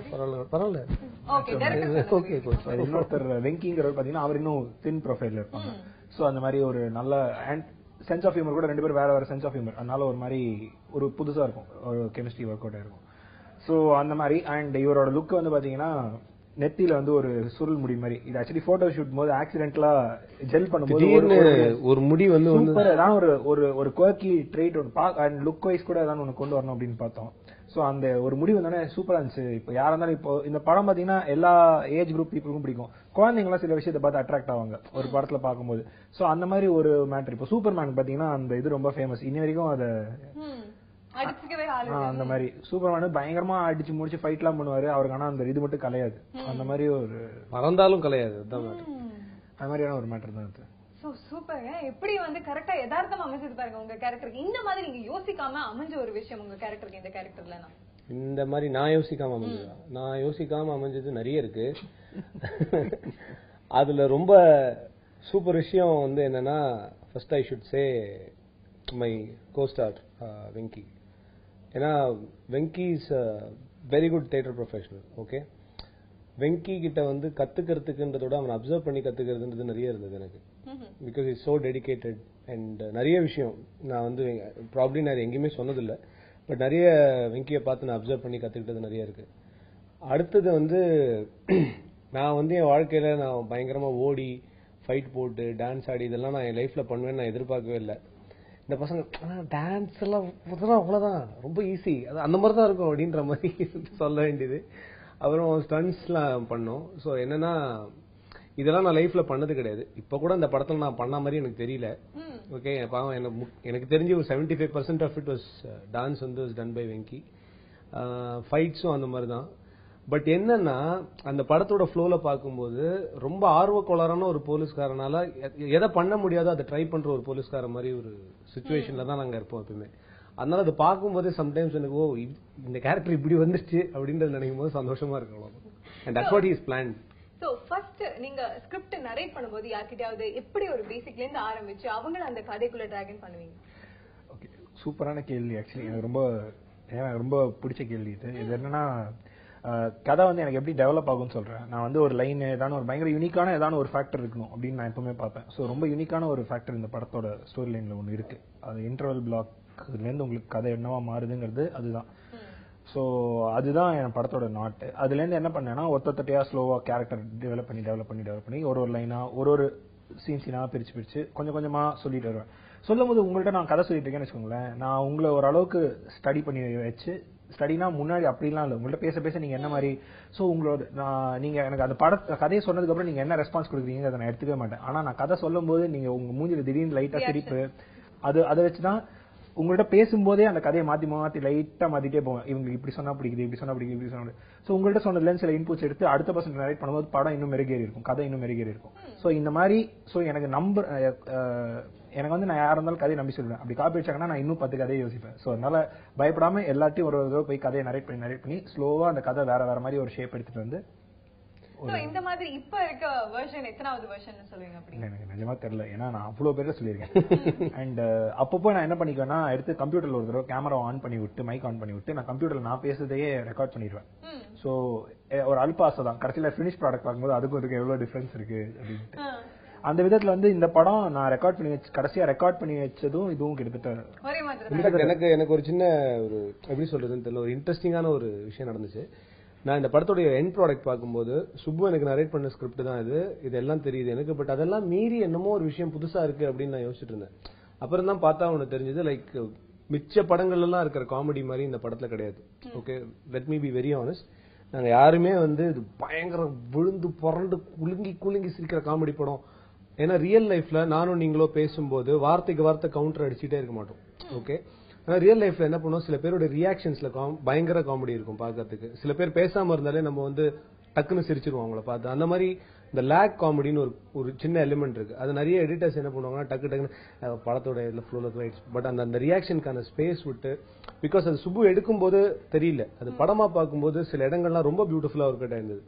இன்னொருத்தர் வெங்கிங்கிறவர் பாத்தீங்கன்னா அவர் இன்னும் தின் ப்ரொஃபைல்ல இருப்பாங்க. சோ அந்த மாதிரி ஒரு நல்ல அண்ட் சென்ஸ் ஆஃப் ஹியூமர் கூட 2 பேரும் வேற சென்ஸ் ஆஃப் ஹியூமர். அதனால ஒரு மாதிரி ஒரு புதுசா இருக்கும், ஒரு கெமிஸ்ட்ரி ஒர்க் அவுட் ஆயிருக்கும். சோ அந்த மாதிரி. அண்ட் இவரோட லுக் வந்து பாத்தீங்கன்னா நெத்தியில வந்து ஒரு சுருள் முடி மாதிரி. இது ஆக்சுவலி போட்டோ ஷூட் போது ஆக்சிடென்ட்லா ஜெல் பண்ணும்போது ஒரு முடி வந்து ஏதாவது ஒரு quirky tried and look wise கூட ஏதாவது ஒன்று கொண்டு வரணும் அப்படின்னு பார்த்தோம். சோ அந்த ஒரு முடிவு தானே சூப்பரா இருந்துச்சு. இப்போ யாரா இருந்தாலும் இப்போ இந்த படம் பாத்தீங்கன்னா எல்லா ஏஜ் குரூப் பீப்புளுக்கும் பிடிக்கும். குழந்தைங்களாம் சில விஷயத்தை பார்த்து அட்ராக்ட் ஆவாங்க ஒரு படத்துல பார்க்கும்போது. சோ அந்த மாதிரி ஒரு மேட்டர். இப்போ சூப்பர்மேன் பாத்தீங்கன்னா அந்த இது ரொம்ப ஃபேமஸ் இன்னி வரைக்கும். அதை அந்த மாதிரி சூப்பர்மேன் பயங்கரமா அடிச்சு முடிச்சு ஃபைட் எல்லாம் பண்ணுவாரு அவருக்கு. ஆனா அந்த இது மட்டும் கலையாது. அந்த மாதிரி ஒரு மறந்தாலும் கலையாது. அது மாதிரியான ஒரு மேட்டர் தான் அது. சூப்பர். எப்படி வந்து கரெக்டா யதார்த்தமா அமைஞ்சது பாருங்க உங்க கேரக்டருக்கு. இந்த மாதிரி நீங்க யோசிக்காம அமைஞ்ச ஒரு விஷயம் உங்க கேரக்டருக்கு. இந்த கேரக்டர்ல இந்த மாதிரி நான் யோசிக்காம அமைஞ்சது நிறைய இருக்கு. அதுல ரொம்ப சூப்பர் விஷயம் வந்து என்னன்னா, first I should say my costar Venky. ஏன்னா Venky is very good theatre professional. Okay, Venky கிட்ட வந்து கத்துக்கிறதுக்குன்றதோட அவனை அப்சர்வ் பண்ணி கத்துக்கிறதுன்றது நிறைய இருந்தது எனக்கு. Because is so dedicated and நிறைய விஷயம் நான் வந்து ப்ராப்ளி நான் எங்கேயுமே சொன்னதில்லை. பட் நிறைய வெங்கியை பார்த்து நான் அப்சர்வ் பண்ணி கத்துக்கிட்டது நிறைய இருக்கு. அடுத்தது வந்து நான் வந்து என் வாழ்க்கையில நான் பயங்கரமா ஓடி ஃபைட் போட்டு டான்ஸ் ஆடி இதெல்லாம் நான் என் லைஃப்ல பண்ணுவேன்னு நான் எதிர்பார்க்கவே இல்லை. இந்த பசங்க டான்ஸ் எல்லாம் அவ்வளவுதான் ரொம்ப ஈஸி, அது அந்த மாதிரி தான் இருக்கும் அப்படின்ற மாதிரி சொல்ல வேண்டியது. அப்புறம் ஸ்டன்ட்ஸ்லாம் பண்ணோம். ஸோ என்னன்னா இதெல்லாம் நான் லைஃப்ல பண்ணது கிடையாது. இப்ப கூட அந்த படத்துல நான் பண்ண மாதிரி எனக்கு தெரியல. ஓகே, எனக்கு தெரிஞ்சு ஒரு 75% ஆஃப் இட் வாஸ் டான்ஸ் வந்து டன் பை வெங்கி. ஃபைட்ஸும் அந்த மாதிரி தான். பட் என்னன்னா அந்த படத்தோட ஃப்ளோல பார்க்கும்போது ரொம்ப ஆர்வக்கோளாறான ஒரு போலீஸ்காரனால எதை பண்ண முடியாதோ அதை ட்ரை பண்ற ஒரு போலீஸ்கார மாதிரி ஒரு சுச்சுவேஷன்ல தான் நாங்க இருப்போம் எப்பவுமே. அதனால அதை பார்க்கும்போது சம்டைம்ஸ் எனக்கு இந்த கேரக்டர் இப்படி வந்துருச்சு அப்படின்றது நினைக்கும் போது சந்தோஷமா இருக்கும். And that's what he is plant. So first நீங்க ஸ்கிரிப்ட் நரேட் பண்ணும்போது யார்கிட்டயாவது எப்படி ஒரு பேசிக்ல இருந்து ஆரம்பிச்சு அவங்கள அந்த கதைக்குள்ள டிராகன் பண்ணுவீங்க? ஓகே, சூப்பரான கேள்வி. ஆக்சுவலி எனக்கு ரொம்ப பிடிச்ச கேள்வி இது. இது என்னன்னா கதை வந்து எனக்கு எப்படி டெவலப் ஆகும்னு சொல்றேன். நான் வந்து ஒரு லைன் ஏதான ஒரு பயங்கர யூனிக்கான ஏதான ஒரு ஃபேக்டர் இருக்கணும் அப்படின்னு நான் எப்பவுமே பார்ப்பேன். ஸோ ரொம்ப யூனிக்கான ஒரு ஃபேக்டர் இந்த படத்தோட ஸ்டோரி லைன்ல ஒன்று இருக்கு. அது இன்டர்வல் பிளாக்லேருந்து உங்களுக்கு கதை என்னவா மாறுதுங்கிறது அதுதான். ஸோ அதுதான் என் படத்தோட நாட்டு. அதுலேருந்து என்ன பண்ணேன்னா ஒத்தொத்தையா ஸ்லோவா கேரக்டர் டெவலப் பண்ணி ஒரு லைனா ஒரு சீனா பிரிச்சு கொஞ்சம் கொஞ்சமா சொல்லிட்டு வருவேன். சொல்லும் போது உங்கள்கிட்ட நான் கதை சொல்லிட்டு இருக்கேன்னு வச்சுக்கோங்களேன், நான் உங்களை ஓரளவுக்கு ஸ்டடி பண்ணி வச்சு, ஸ்டடினா முன்னாடி அப்படிலாம் இல்லை, உங்கள்கிட்ட பேச நீங்க என்ன மாதிரி, ஸோ உங்களோட நீங்க எனக்கு அந்த கதையை சொன்னதுக்கு அப்புறம் நீங்க என்ன ரெஸ்பான்ஸ் கொடுக்குறீங்க அதை நான் எடுத்துக்கவே மாட்டேன். ஆனா நான் கதை சொல்லும் போது நீங்க உங்க மூஞ்சில திடீர்னு லைட்டா சிரிப்பு, அதை வச்சுதான் உங்கள்கிட்ட பேசும்போதே அந்த கதையை மாத்தி லைட்டா மாத்திட்டே போவேன். இவங்களுக்கு இப்படி சொன்னா பிடிக்குது, இப்படி சொன்னா பிடிக்குது, இப்படி சொன்னா. ஸோ உங்கள்கிட்ட சொன்னதுல சில இன்புட்ஸ் எடுத்து அடுத்த பர்சன் நரேட் பண்ணும்போது படம் இன்னும் மெருகேறி இருக்கும், கதை இன்னும் மெருகேறி இருக்கும். ஸோ இந்த மாதிரி எனக்கு வந்து நான் யாரா இருந்தாலும் கதையை நம்பி சொல்லுவேன். அப்படி காப்பி வச்சாங்கன்னா நான் இன்னும் 10 கதையை யோசிப்பேன். ஸோ அதனால பயப்படாம எல்லாத்தையும் ஒரு தடவை போய் கதையை நரேட் பண்ணி ஸ்லோவா அந்த கதை வேற மாதிரி ஒரு ஷேப் எடுத்துட்டு வந்து. இந்த மாதிரி இப்ப இருக்க வெர்ஷன் எத்தனாவது வெர்ஷன் சொல்லுவீங்க? அப்படி எனக்கு நிஜமா தெரியல, ஏன்னா நான் அவ்வளவு பேர் சொல்லியிருக்கேன். அண்ட் அப்பப்போ நான் என்ன பண்ணிக்குவேன்னா எடுத்து கம்ப்யூட்டர்ல ஒரு தடவை கேமரா ஆன் பண்ணி விட்டு மைக் ஆன் பண்ணி விட்டு நான் கம்ப்யூட்டர்ல நான் பேசுறதையே ரெக்கார்ட் பண்ணிடுவேன். ஸோ ஒரு அல்பாசை தான் கடைசியில ஃபினிஷ் ப்ராடக்ட் பார்க்கும்போது அதுக்கும் இதுக்கு எவ்வளவு டிஃபரன்ஸ் இருக்கு அப்படின்ட்டு. அந்த விதத்துல வந்து இந்த படம் நான் ரெக்கார்ட் பண்ணி கடைசியா ரெக்கார்ட் பண்ணி வச்சதும் இதுவும் கிட்டத்தட்ட எனக்கு ஒரு சின்ன ஒரு எப்படி சொல்றதுன்னு தெரியல, ஒரு இன்ட்ரெஸ்டிங்கான ஒரு விஷயம் நடந்துச்சு. நான் இந்த படத்தோட எண்ட் ப்ராடக்ட் பார்க்கும்போது சுப்பு எனக்கு நரேட் பண்ண ஸ்கிரிப்ட் தான் இதெல்லாம் தெரியுது எனக்கு. பட் அதெல்லாம் மீறி என்னமோ ஒரு விஷயம் புதுசா இருக்கு அப்படின்னு நான் யோசிச்சுட்டு இருந்தேன். அப்புறம் தான் பார்த்தா ஒன்று தெரிஞ்சது, லைக் மிச்ச படங்கள்ல எல்லாம் இருக்கிற காமெடி மாதிரி இந்த படத்துல கிடையாது. Okay, let me be very honest. நாங்க யாருமே வந்து இது பயங்கர விழுந்து புரண்டு குலுங்கி சிரிக்கிற காமெடி படம். ஏன்னா ரியல் லைஃப்ல நானும் நீங்களோ பேசும்போது வார்த்தைக்கு வார்த்தை கவுண்டர் அடிச்சுட்டே இருக்க மாட்டோம். ஓகே, ஆனா ரியல் லைஃப்ல என்ன பண்ணுவோம், சில பேரோட ரியாக்ஷன்ஸ்ல பயங்கர காமெடி இருக்கும் பாக்கிறதுக்கு. சில பேர் பேசாம இருந்தாலே நம்ம வந்து டக்குன்னு சிரிச்சிருவோம் அவங்கள பார்த்து. அந்த மாதிரி இந்த லேக் காமெடின்னு ஒரு சின்ன எலிமெண்ட் இருக்கு. அது நிறைய எடிட்டர்ஸ் என்ன பண்ணுவாங்கன்னா டக்குன்னு படத்தோட ஃப்ளோல ரைட்ஸ், பட் அந்த ரியாக்ஷனுக்கான ஸ்பேஸ் விட்டு, பிகாஸ் அது சுப்பு எடுக்கும் போது தெரியல, அது படமா பார்க்கும்போது சில இடங்கள்லாம் ரொம்ப பியூட்டிஃபுல்லா ஒர்க் அவுட் ஆயிருந்தது.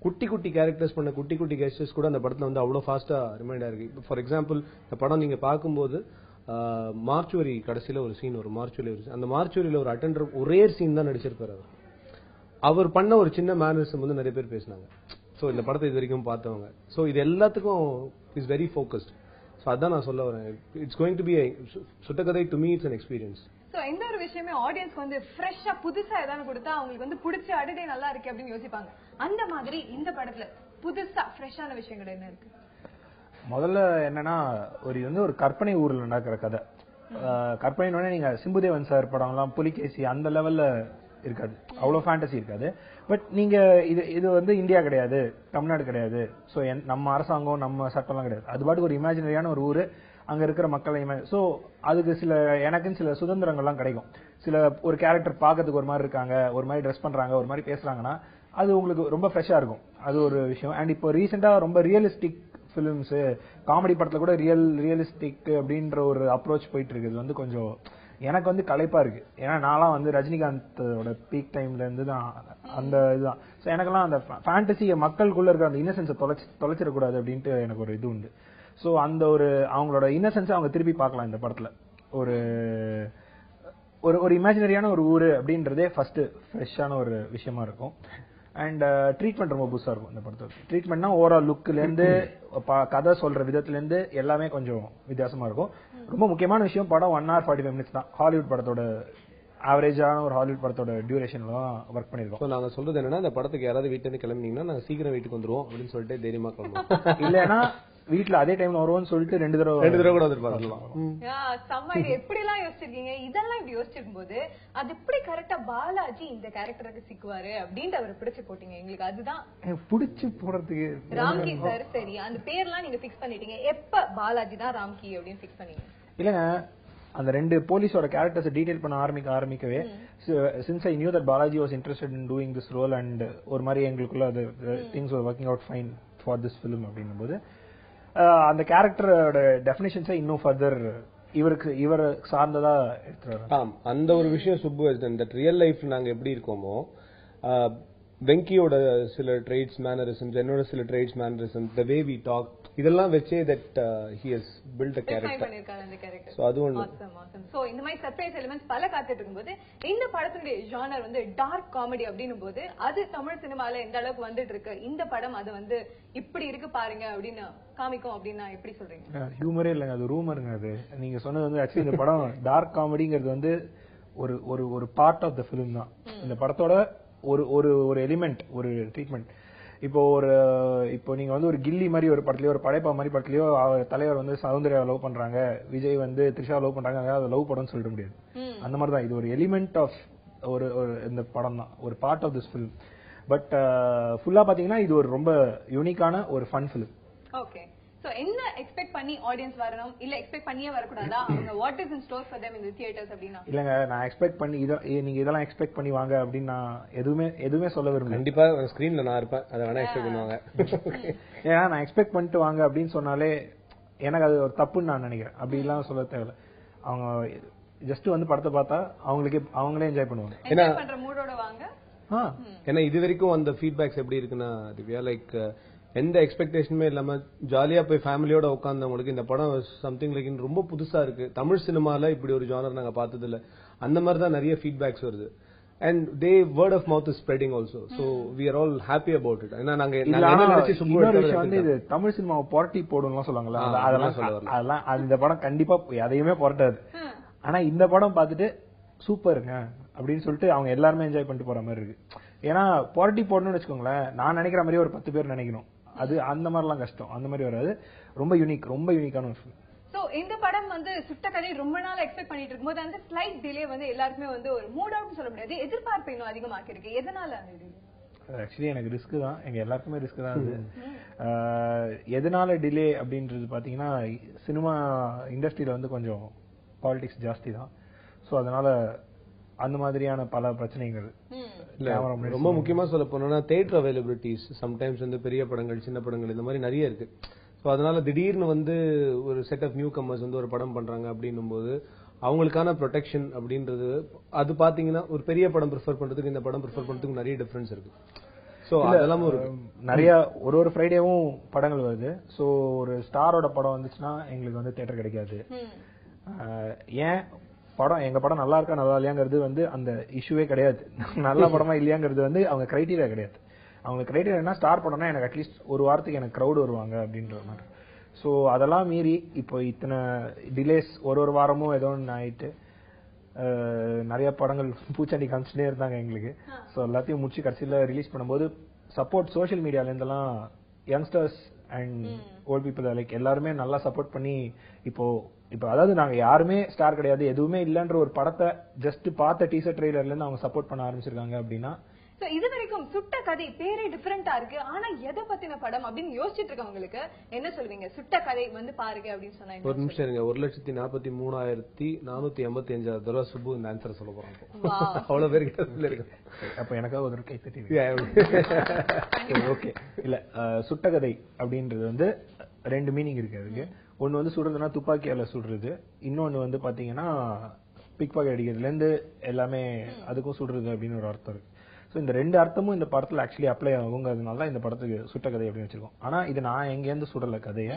குட்டி கேரக்டர்ஸ் பண்ண குட்டி கெஸ்டர்ஸ் கூட அந்த படத்துல வந்து அவ்வளவு ஃபாஸ்டா ரிமைண்ட் ஆயிருக்கு. ஃபார் எக்ஸாம்பிள் இந்த படம் நீங்க பார்க்கும்போது மார்ச்சுவரி கடைசியில ஒரு சீன் வரும். அந்த மார்ச்சுவரியில ஒரு அட்டெண்டர் ஒரே சீன் தான் நடிச்சிருப்பாரு. அவர் பண்ண ஒரு சின்ன மேனரிசம் வந்து நிறைய பேர் பேசினாங்க. சோ இந்த படத்தை இது வரைக்கும் பார்த்தவங்க. சோ இது எல்லாத்துக்கும் இஸ் வெரி ஃபோக்கஸ்ட். சோ அதான் நான் சொல்ல வரேன். It's going to be Sutta Kadhai to me it's an experience. So இந்த ஒரு விஷயமே ஆடியன்ஸ்க்கு வந்து ஃப்ரெஷ்ஷா புதுசா ஏதாவது கொடுத்தா அவங்களுக்கு வந்து பிடிச்சி அடடே நல்லா இருக்கு அப்படின்னு யோசிப்பாங்க. அந்த மாதிரி இந்த படத்துல புதுசா ஃப்ரெஷ்ஷான விஷயங்கள் என்ன இருக்கு? முதல்ல என்னன்னா ஒரு கற்பனை ஊர்ல நடக்கிற கதை. கற்பனை நீங்க சிம்புதேவன் சார் படம் எல்லாம் புலிகேசி அந்த லெவல்ல இருக்காது, அவ்வளவு ஃபேண்டசி இருக்காது. பட் நீங்க இது வந்து இந்தியா கிடையாது, தமிழ்நாடு கிடையாது. சோ நம்ம அரசாங்கம் நம்ம சட்டம்லாம் கிடையாது. அது பாட்டுக்கு ஒரு இமேஜினரியான ஒரு ஊரு, அங்க இருக்கிற மக்களை சோ அதுக்கு எனக்குன்னு சில சுதந்திரங்கள்லாம் கிடைக்கும். ஒரு கேரக்டர் பாக்கிறதுக்கு ஒரு மாதிரி இருக்காங்க, ஒரு மாதிரி ட்ரெஸ் பண்றாங்க, ஒரு மாதிரி பேசுறாங்கன்னா அது உங்களுக்கு ரொம்ப ஃப்ரெஷ்ஷா இருக்கும். அது ஒரு விஷயம். அண்ட் இப்போ ரீசெண்டா ரொம்ப ரியலிஸ்டிக் பிலிம்ஸ், காமெடி படத்துல கூட ரியலிஸ்டிக் அப்படின்ற ஒரு அப்ரோச் போயிட்டு இருக்கு. இது வந்து கொஞ்சம் எனக்கு வந்து களைப்பா இருக்கு. ஏன்னா நான்லாம் வந்து ரஜினிகாந்தோட பீக் டைம்ல இருந்து தான் அந்த இதுதான். ஸோ எனக்கெல்லாம் அந்த ஃபேண்டசியை மக்களுக்குள்ள இருக்கிற அந்த இன்னசென்ஸை தொலைச்சிடக்கூடாது அப்படின்ட்டு எனக்கு ஒரு இது உண்டு. ஸோ அந்த அவங்களோட இன்னசென்ஸை அவங்க திருப்பி பார்க்கலாம் இந்த படத்துல. ஒரு இமேஜினரியான ஒரு ஊரு அப்படின்றதே ஃபர்ஸ்ட் ஃப்ரெஷ்ஷான ஒரு விஷயமா இருக்கும். அண்ட் ட்ரீட்மெண்ட் ரொம்ப புதுசா இருக்கும் இந்த படத்தோட. ட்ரீட்மெண்ட்னா ஓவரால் லுக்ல இருந்து கதை சொல்ற விதத்துல இருந்து எல்லாமே கொஞ்சம் வித்தியாசமா இருக்கும். ரொம்ப முக்கியமான விஷயம், படம் 1 hour 45 minutes தான். ஹாலிவுட் படத்தோட ஆவரேஜான ஒரு ஹாலிவுட் படத்தோட டியூரேஷன்ல தான் ஒர்க் பண்ணிருக்கோம். ஸோ நாங்க சொல்றது என்னன்னா இந்த படத்துக்கு யாராவது வீட்டுல இருந்து கிளம்பினீங்கன்னா நாங்க சீக்கிரம் வீட்டுக்கு வந்துருவோம் அப்படின்னு சொல்லிட்டு தைரியமா கிளம்புவோம். இல்லன்னா வீட்டுல அதே டைம்ல வருவோம்னு சொல்லிட்டு 2 தடவை கூட வந்துருப்பாங்க. செம்ம ஐடியா. எப்படி எல்லாம் யோசிச்சிருக்கீங்க? இதெல்லாம் இப்படி யோசிச்சிருக்கும் போது அது எப்படி கரெக்டா பாலாஜி இந்த கேரக்டருக்கு சிக்குவாரு அப்படின்ட்டு அவரை பிடிச்சு போட்டீங்க. எங்களுக்கு அதுதான் பிடிச்சு போறதுக்கு. ராம்கி சார் சரி அந்த பேர்லாம் நீங்க பிக்ஸ் பண்ணிட்டீங்க. எப்ப பாலாஜி தான் ராம்கி அப்படின்னு பிக்ஸ் பண்ணீங்க? இல்லங்க அந்த 2 போலீஸோட கேரக்டர்ஸ் டீடைல் பண்ண ஆரம்பிக்கவே since I knew that Balaji was interested in doing this role and ஒரு மாதிரி எங்களுக்குள்ள அது things were working out fine for this film அப்படிங்கும்போது அந்த கேரக்டரோட டெஃபினிஷன்ஸை இன்னும் ஃபர்தர் இவர் சார்ந்ததா எடுத்துறாரு. அந்த ஒரு விஷயம் சுப்பு தட் ரியல் லைஃப் நாங்க எப்படி இருக்கோமோ வெங்கியோட சில ட்ரேட்ஸ் மேனரிசம்ஸ் என்னோட சில traits mannerisms the way we talk இதெல்லாம் வெச்சே that he has built a character பண்ணிருக்காரு அந்த கேரக்டர். சோ அது ஒண்ணு awesome. சோ இந்த மாதிரி சர்ப்ரைஸ் எலிமெண்ட்ஸ் பல காத்துட்டு இருக்கும்போது இந்த படத்துடைய ஜானர் வந்து டார்க் காமெடி அப்படினும்போது அது தமிழ் சினிமால எந்த அளவுக்கு வந்துட்டு இருக்கு இந்த படம் அது வந்து இப்படி இருக்கு பாருங்க அப்படின்னு காமிக்கும் அப்படினா எப்படி சொல்றீங்க? ஹியூமரே இல்லங்க அது ரூமருங்க. அது நீங்க சொன்னது வந்து ஆக்சுவலி இந்த படம் டார்க் காமெடிங்கிறது வந்து ஒரு ஒரு ஒரு பார்ட் ஆஃப் தி ஃபிலிம் தான். இந்த படத்தோட ஒரு ஒரு ஒரு எலிமெண்ட் ஒரு ட்ரீட்மெண்ட். இப்போ நீங்க வந்து ஒரு கில்லி மாதிரி ஒரு படத்துலயோ ஒரு படைப்பா மாதிரி படத்துலயோ தலைவர் வந்து சௌந்தர்யா லவ் பண்றாங்க, விஜய் வந்து த்ரிஷா லவ் பண்றாங்க, அதாவது லவ் படம்னு சொல்லிட முடியாது. அந்த மாதிரி தான் இது ஒரு எலிமெண்ட் ஆஃப் ஒரு இந்த படம் தான், ஒரு part of this film. But ஃபுல்லா பாத்தீங்கன்னா இது ஒரு ரொம்ப யூனிக்கான ஒரு ஃபன் ஃபிலிம். ஓகே. சோ என்ன எக்ஸ்பெக்ட் பண்ணி ஆடியன்ஸ் வரணும் இல்ல எக்ஸ்பெக்ட் பண்ணியே வரக்கூடாதா? அவங்க what is in store for them in the theatres அப்படினா? இல்லங்க நான் எக்ஸ்பெக்ட் பண்ணி நீங்க இதெல்லாம் எக்ஸ்பெக்ட் பண்ணி வாங்க அப்படினா எதுவுமே சொல்ல விரும்பல. கண்டிப்பா ஸ்கிரீன்ல நான் இருப்பேன், அத வேணா எக்ஸ்பெக்ட் பண்ணுவாங்க. ஏன்னா நான் எக்ஸ்பெக்ட் பண்ணிட்டு வாங்க அப்படின்னு சொன்னாலே எனக்கு அது ஒரு தப்புன்னு நான் நினைக்கிறேன். அப்படி எல்லாம் சொல்ல தேவையில்ல. அவங்க ஜஸ்ட் வந்து படத்தை பார்த்தா அவங்களே என்ஜாய் பண்ணுவாங்க. என்ஜாய் பண்ற மூடோட வாங்க. ஏன்னா இது வரைக்கும் அந்த ஃபீட்பேக்ஸ் எப்படி இருக்குன்னா திவ்யா லைக் எந்த எக்ஸ்பெக்டேஷனுமே இல்லாம ஜாலியா போய் ஃபேமிலியோட உட்கார்ந்தவங்களுக்கு இந்த படம் சம்திங் லைக் ரொம்ப புதுசா இருக்கு, தமிழ் சினிமால இப்படி ஒரு ஜானர் நாங்க பார்த்தது இல்ல, அந்த மாதிரி தான் நிறைய ஃபீட்பேக்ஸ் வருது. And they word of mouth is spreading also. So we are all happy about it. ஏன்னா நாங்க வந்து இது தமிழ் சினிமாவை புரட்டி போடும்லாம் சொல்லுவாங்களா, அதெல்லாம் இந்த படம் கண்டிப்பா எதையுமே புரட்டாது. ஆனா இந்த படம் பார்த்துட்டு சூப்பருங்க அப்படின்னு சொல்லிட்டு அவங்க எல்லாருமே என்ஜாய் பண்ணிட்டு போற மாதிரி இருக்கு. ஏன்னா புரட்டி போடணும்னு வச்சுக்கோங்களேன், நான் நினைக்கிற மாதிரி ஒரு 10 பேர் நினைக்கணும், அது அந்த மாதிரிலாம் கஷ்டம், அந்த மாதிரி வராது. ரொம்ப யூனிக்கான ஒரு ஃபிலிம். சோ இந்த படம் வந்து சுட்ட கதை ரொம்ப நாள் எக்ஸ்பெக்ட் பண்ணிட்டு இருக்கும்போது அந்த ஸ்லைட் டிலே வந்து எல்லாருக்குமே வந்து ஒரு மூட் அவுட் சொல்ல முடியாது, எதிர்பார்ப்பு இன்னும் அதிகமாக்கி இருக்கு. எதனால அந்த டிலே? ஆக்சுவலி எனக்கு ரிஸ்க் தான், எங்க எல்லாருக்குமே ரிஸ்க் தான் அது. எதனால டிலே அப்படின்றது பாத்தீங்கன்னா சினிமா இண்டஸ்ட்ரியில வந்து கொஞ்சம் பாலிடிக்ஸ் ஜாஸ்தி தான். சோ அதனால அந்த மாதிரியான பல பிரச்சனைகள். ரொம்ப முக்கியமா சொல்ல போனோம்னா தியேட்டர் அவைலபிலிட்டிஸ் சம்டைம்ஸ் வந்து பெரிய படங்கள் சின்ன படங்கள் இந்த மாதிரி நிறைய இருக்கு. ஸோ அதனால திடீர்னு வந்து ஒரு செட் ஆஃப் நியூ கம்மர்ஸ் வந்து ஒரு படம் பண்றாங்க அப்படின்னும் போது அவங்களுக்கான ப்ரொடெக்ஷன் அப்படின்றது அது பாத்தீங்கன்னா ஒரு பெரிய படம் ப்ரிஃபர் பண்றதுக்கு இந்த படம் ப்ரிஃபர் பண்றதுக்கு நிறைய டிஃபரன்ஸ் இருக்கு. ஸோ அதெல்லாம் ஒரு நிறைய ஒரு ஃப்ரைடேவும் படங்கள் வருது. ஸோ ஒரு ஸ்டாரோட படம் வந்துச்சுன்னா எங்களுக்கு வந்து தியேட்டர் கிடைக்காது. ஏன் படம் எங்க படம் நல்லா இருக்கா நல்லா இல்லையாங்கிறது வந்து அந்த இஷ்யூவே கிடையாது. நல்ல படமா இல்லையாங்கிறது வந்து அவங்க கிரைட்டீரியா கிடையாது. அவங்க கிரைட்டீரியா என்ன, ஸ்டார் படம்னா எனக்கு அட்லீஸ்ட் ஒரு வாரத்துக்கு எனக்கு கிரௌட் வருவாங்க அப்படின்ற மாதிரி. ஸோ அதெல்லாம் மீறி இப்போ இத்தனை டிலேஸ் ஒரு வாரமும் ஏதோ ஒன்று ஆயிட்டு நிறைய படங்கள் பூச்சாண்டி காமிச்சுட்டே இருந்தாங்க எங்களுக்கு. ஸோ எல்லாத்தையும் முடிச்சு கடைசியில் ரிலீஸ் பண்ணும்போது சப்போர்ட் சோஷியல் மீடியால இருந்தெல்லாம் youngsters and volt people like எல்லாருமே நல்லா சப்போர்ட் பண்ணி இப்போ அதாவது நாங்க யாருமே ஸ்டார் கிடையாது எதுவுமே இல்லன்ற ஒரு படத்தை ஜஸ்ட் பார்த்த டீசர் ட்ரெய்லர்ல இருந்து அவங்க சப்போர்ட் பண்ண ஆரம்பிச்சிருக்காங்க அப்படின்னா இது வரைக்கும் சுட்ட கதை பேரே டிஃபரெண்டா இருக்கு. ஆனா எதை பத்தின படம் அப்படின்னு யோசிச்சுட்டு இருக்கவங்களுக்கு என்ன சொல்வீங்க? சுட்ட கதை வந்து பாருங்க அப்படின்னு சொன்னாங்க. ஒரு நிமிஷம் இருங்க. 1,43,485 தடவை சுப்பு இந்த ஆன்சர் சொல்ல போறாங்க. அவ்வளவு பேருக்கு அப்ப எனக்காக ஒரு கை தட்டி. ஓகே. இல்ல சுட்ட கதை அப்படின்றது வந்து 2 மீனிங் இருக்கு அதுக்கு. ஒன்னு வந்து சுடுறதுன்னா துப்பாக்கியால சுடுறது, இன்னொன்னு வந்து பாத்தீங்கன்னா பிக் பாக்கெட் அடிக்கிறதுல இருந்து எல்லாமே அதுக்கும் சுடுறது அப்படின்னு ஒரு அர்த்தம் இருக்கு. சோ இந்த 2 அர்த்தமும் இந்த படத்துல ஆக்சுவலி அப்ளை ஆகுங்கிறதுனால இந்த படத்துக்கு சுட்ட கதை அப்படின்னு வச்சிருக்கோம். ஆனா இது நான் எங்க இருந்து சுடல கதைய,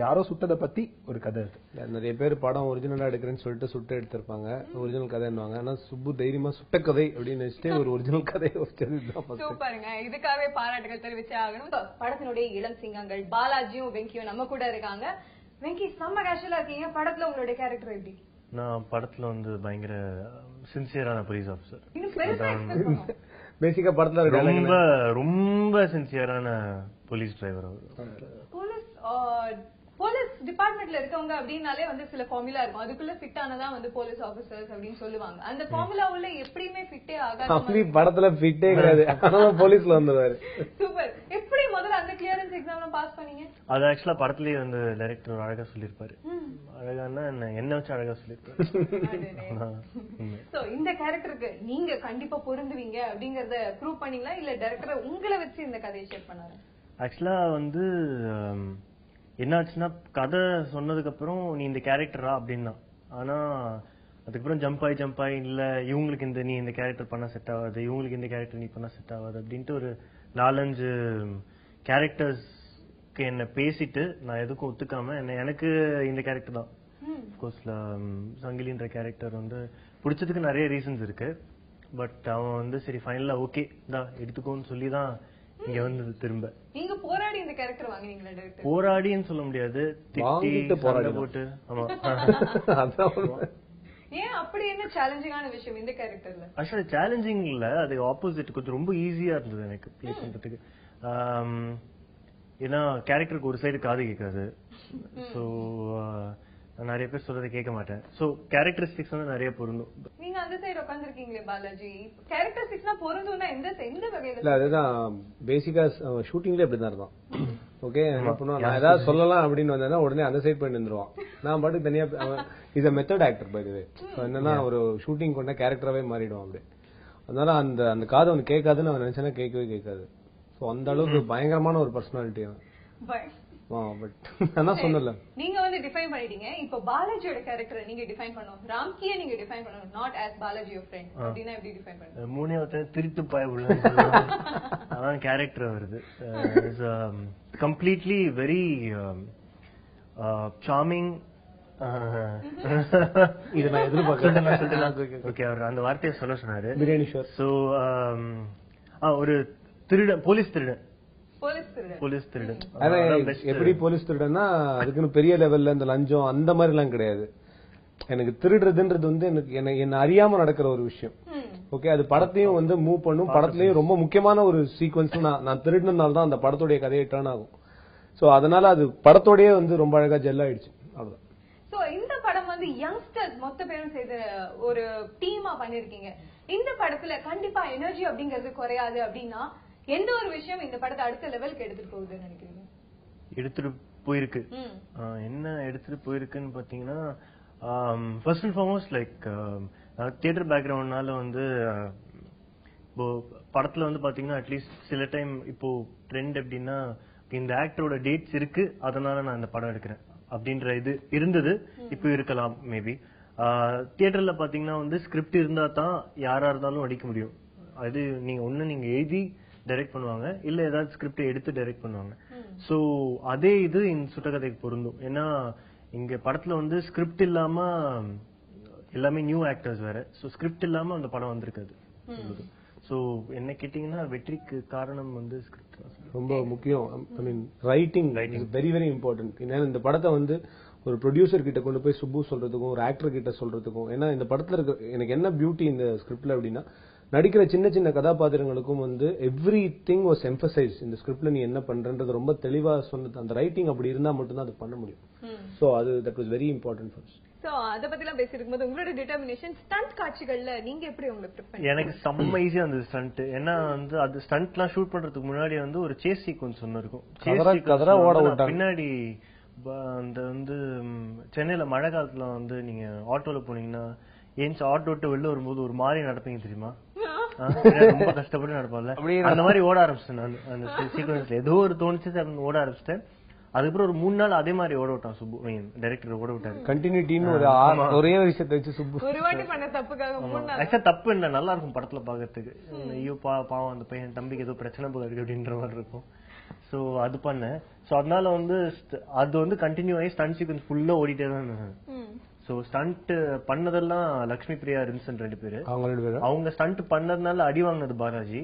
யாரோ சுட்டதை பத்தி ஒரு கதை இருக்கு. நிறைய பேர் படம் ஒரிஜினலா எடுக்கிறேன்னு சொல்லிட்டு சுட்ட எடுத்திருப்பாங்க, ஒரிஜினல் கதைன்னுவாங்க. ஆனா சுப்பு தைரியமா சுட்ட கதை அப்படின்னு வச்சுட்டு ஒரு ஒரிஜினல் கதையை சூப்பருங்க. இதுக்காகவே பாராட்டுகள் தெரிவிச்சே ஆகணும். படத்தினுடைய இளம் சிங்கங்கள் பாலாஜியும் வெங்கியும் நம்ம கூட இருக்காங்க. வெங்கி செம்ம கேஷுவலா இருக்கீங்க, படத்துல உங்களுடைய கேரக்டர் எப்படி? நான் படத்துல வந்து பயங்கர சின்சியரான போலீஸ் ஆஃபீஸர். இன்னும் பெருசா expect பண்ணுவோம். பேசிக்கா படத்துல இருக்க ரொம்ப ரொம்ப சின்சியரான போலீஸ் டிரைவர் அவர். போலீஸ் டிபார்ட்மெண்ட்ல இருக்கவங்க அப்படின்னாலே வந்து சில ஃபார்முலா இருக்கும், அதுக்குள்ள ஃபிட் ஆனதான் வந்து போலீஸ் ஆபீசர்ஸ் அப்படின்னு சொல்லுவாங்க. அந்த ஃபார்முலா உள்ள எப்படியுமே ஃபிட்டே ஆகாது. அப்படி படத்துல ஃபிட்டே கிடையாது, ஆனா போலீஸ்ல வந்துருவாரு. சூப்பர். எப்படி முதல்ல அந்த கிளியரன்ஸ் எக்ஸாம்ல பாஸ் பண்ணீங்க? அது ஆக்சுவலா படத்துலயே வந்து டைரக்டர் அழகா சொல்லிருப்பாரு. அழகானா என்ன வச்சு அழகா சொல்லிருப்பாரு. சோ இந்த கேரக்டருக்கு நீங்க கண்டிப்பா பொருந்துவீங்க அப்படிங்கறத ப்ரூவ் பண்ணீங்களா, இல்ல டைரக்டர் உங்களை வச்சு இந்த கதையை ஷேர் பண்ணாரு? ஆக்சுவலா வந்து என்னாச்சுன்னா கதை சொன்னதுக்கு அப்புறம் நீ இந்த கேரக்டரா அப்படின்னா, ஆனா அதுக்கப்புறம் ஜம்ப் ஆகி இல்ல இவங்களுக்கு நீ இந்த கேரக்டர் பண்ண செட் ஆகாது, இவங்களுக்கு இந்த கேரக்டர் நீ பண்ண செட் ஆகாது அப்படின்ட்டு ஒரு 4-5 கேரக்டர்ஸ்க்கு என்ன பேசிட்டு நான் எதுக்கும் ஒத்துக்காம எனக்கு இந்த கேரக்டர் தான் கோர்ஸ்ல சங்கிலின்ற கேரக்டர் வந்து பிடிச்சதுக்கு நிறைய ரீசன்ஸ் இருக்கு. பட் அவன் வந்து சரி ஃபைனலா ஓகே தான் எடுத்துக்கோன்னு சொல்லிதான் இங்க வந்து திரும்ப. நீங்க போராடி இந்த கேரக்டர் வாங்குனீங்களா டைரக்டர்? போராடின்னு சொல்ல முடியாது, திட்டி போராடி போட்டு. ஆமா. ஏன் அப்படி என்ன சேலஞ்சிங்கான விஷயம் இந்த கேரக்டர்ல? ஆக்சுவலா சேலஞ்சிங் இல்ல, அது ஆப்போசிட், கொஞ்சம் ரொம்ப ஈஸியா இருந்தது எனக்கு ப்ளே பண்றதுக்கு. ஏன்னா கேரக்டருக்கு ஒரு சைடு காது கேட்காது, சோ நிறைய பேர் சொல்றதை கேட்க மாட்டேன். சோ கேரக்டரிஸ்டிக்ஸ் வந்து நிறைய பொருந்தும். நீங்க அந்த சைடு உட்கார்ந்திருக்கீங்களே பாலாஜி, கேரக்டரிஸ்டிக்ஸ்னா பொருந்தும்னா எந்த வகையில? இல்ல அதுதான் பேசிக்கா ஷூட்டிங்ல இப்படிதான் இருந்தான். ஓகே, என்ன பண்ணுவான், நான் ஏதாவது சொல்லலாம் அப்படின்னு வந்தேன்னா உடனே அந்த சைட் போய் நின்றுவான். நான் பாட்டுக்கு தனியா is method actor by the way. என்னன்னா ஒரு ஷூட்டிங் கொண்ட கேரக்டராவே மாறிடுவான் அப்படி. அதனால அந்த காது அவன் கேட்காதுன்னு அவன் நினைச்சா கேட்கவே கேட்காது. சோ அந்த அளவுக்கு பயங்கரமான ஒரு பர்சனாலிட்டி அவன். நீங்க வந்து டிஃபைன் பண்ணிட்டீங்க, இப்போ பாலாஜியோட கேரக்டரை நீங்க டிஃபைன் பண்ணணும், ராம்கியை நீங்க டிஃபைன் பண்ணணும், not as Balaji your friend அப்படினா எப்படி டிஃபைன் பண்ணுவீங்க? மூணே ஒருத்தர் திருட்டு பயவுள்ள அதான் கேரக்டர் வருது. Is completely very charming. இது நான் எதிர்பார்க்கிறேன். ஓகே, அவர் அந்த வார்த்தையை சொல்ல சொன்னாரு. பிரியாணி ஷோர். சோ ஒரு திருடன், போலீஸ் திருடன். எப்படி போலீஸ் திருடன்னா அதுக்குன்னு பெரிய லெவல்ல இந்த லஞ்சம் அந்த மாதிரி எல்லாம் கிடையாது. எனக்கு திருடுறதுன்றது வந்து என்ன அறியாம நடக்கிற ஒரு விஷயம். ஓகே, அது படத்தையும் வந்து மூவ் பண்ணும். படத்துலயும் ரொம்ப முக்கியமான ஒரு சீக்வன்ஸ் நான் திருடினால தான் அந்த படத்துடைய கதையை டர்ன் ஆகும். சோ அதனால அது படத்தோடயே வந்து ரொம்ப அழகா ஜெல் ஆயிடுச்சு. அவ்வளவுதான். சோ இந்த படம் வந்து யங்ஸ்டர்ஸ் மொத்த பேரும் சேர்ந்து ஒரு டீமா பண்ணிருக்கீங்க. இந்த படத்துல கண்டிப்பா எனர்ஜி அப்படிங்கிறது குறையாது அப்படின்னா எந்த ஒரு விஷயம் இந்த படத்தை அடுத்த லெவலுக்கு எடுத்துட்டு போகுதுன்னு நினைக்கிறீங்க? எடுத்துட்டு போயிருக்கு. என்ன எடுத்துட்டு போயிருக்குன்னு பாத்தீங்கன்னா, first and foremost like theatre பேக்ரவுண்ட்னால வந்து இப்போ படத்துல வந்து பாத்தீங்கன்னா அட்லீஸ்ட் சில டைம் இப்போ ட்ரெண்ட் எப்படின்னா இந்த ஆக்டரோட டேட்ஸ் இருக்கு அதனால நான் இந்த படம் எடுக்கிறேன் அப்படின்ற இது இருந்தது, இப்போ இருக்கலாம் மேபி. தியேட்டர்ல பாத்தீங்கன்னா வந்து ஸ்கிரிப்ட் இருந்தா தான் யாரா இருந்தாலும் அடிக்க முடியும். அது நீங்க எழுதி டைரக்ட் பண்ணுவாங்க, இல்ல ஏதாவது ஸ்கிரிப்ட் எடுத்து டைரக்ட் பண்ணுவாங்க. சோ அதே இது இந்த சுட்டகதைக்கு பொருந்தும். ஏன்னா இங்க படத்துல வந்து ஸ்கிரிப்ட் இல்லாம எல்லாமே நியூ ஆக்டர்ஸ் வேற. சோ ஸ்கிரிப்ட் இல்லாம அந்த படம் வந்திருக்காது. சோ என்ன கேட்டீங்கன்னா வெற்றிக்கு காரணம் வந்து ஸ்கிரிப்ட் ரொம்ப முக்கியம். ஐ மீன் ரைட்டிங் வெரி வெரி இம்பார்ட்டன்ட். ஏன்னா இந்த படத்தை வந்து ஒரு ப்ரொடியூசர் கிட்ட கொண்டு போய் சுப்பு சொல்றதுக்கும் ஒரு ஆக்டர் கிட்ட சொல்றதுக்கும், ஏன்னா இந்த படத்துல இருக்க எனக்கு என்ன பியூட்டி இந்த ஸ்கிரிப்ட்ல அப்படின்னா நடிக்கிற சின்ன சின்ன கதாபாத்திரங்களுக்கும் வந்து எவ்ரி திங் வாஸ் எம்பசைஸ். இந்த ஸ்கிரிப்ட்ல நீ என்ன பண்றது ரொம்ப தெளிவா சொன்னது. அந்த ரைட்டிங் அப்படி இருந்தா மட்டும்தான் அது பண்ண முடியும். சோ அது that was very important for us. So அத பத்தி எல்லாம் பேசிருக்கும்போது உங்களோட டிட்டர்மினேஷன் ஸ்டண்ட் காட்சிகள்ல நீங்க எப்படி உங்களுக்கு ப்ரிப்பேர்? எனக்கு செம்ம ஈஸியா அந்த ஸ்டண்ட். ஏன்னா வந்து அது ஸ்டண்ட்லாம் ஷூட் பண்றதுக்கு முன்னாடி வந்து ஒரு சேஸ் சீக்வன்ஸ் ஒன்னு இருக்கும். பின்னாடி அந்த வந்து சென்னையில மழை காலத்துல வந்து நீங்க ஆட்டோல போனீங்கன்னா ஏன்ச்சு ஆட்டோ விட்டு வெளில வரும்போது ஒரு மாதிரி நடப்பீங்க தெரியுமா? ரொம்ப கஷ்டப்பட்டு நடப்பான்ல, அந்த மாதிரி ஓட ஆரம்பிச்சிட்டேன் நான். அந்த சீக்வன்ஸ்ல ஏதோ ஒரு தோணுச்சு ஓட ஆரம்பிச்சிட்டேன். அதுக்கப்புறம் ஒரு 3 நாள் அதே மாதிரி ஓட விட்டான் சுப்பு, டைரக்டர் ஓட விட்டாரு. கண்டினியூட்டின்னு ஒரே விஷயத்தை வச்சு சுப்பு ஒரு வாட்டி பண்ண தப்புக்காக 3 நாள். ஆக்சுவலா தப்பு இல்ல, நல்லா இருக்கும் படத்துல பாக்கிறதுக்கு. ஐயோ பாவம் அந்த பையன் தம்பிக்கு ஏதோ பிரச்சனை போல இருக்கு அப்படின்ற மாதிரி இருக்கும். சோ அது பண்ணேன். சோ அதனால வந்து அது வந்து கண்டினியூ ஆகி ஸ்டண்ட் சீக்வன்ஸ் ஃபுல்லா ஓடிட்டே தான். சோ ஸ்டண்ட் பண்ணதெல்லாம் லட்சுமி பிரியா ரின்சன் 2 பேரு. அவங்க ஸ்டண்ட் பண்ணதுனால அடி வாங்கினது பாலாஜி.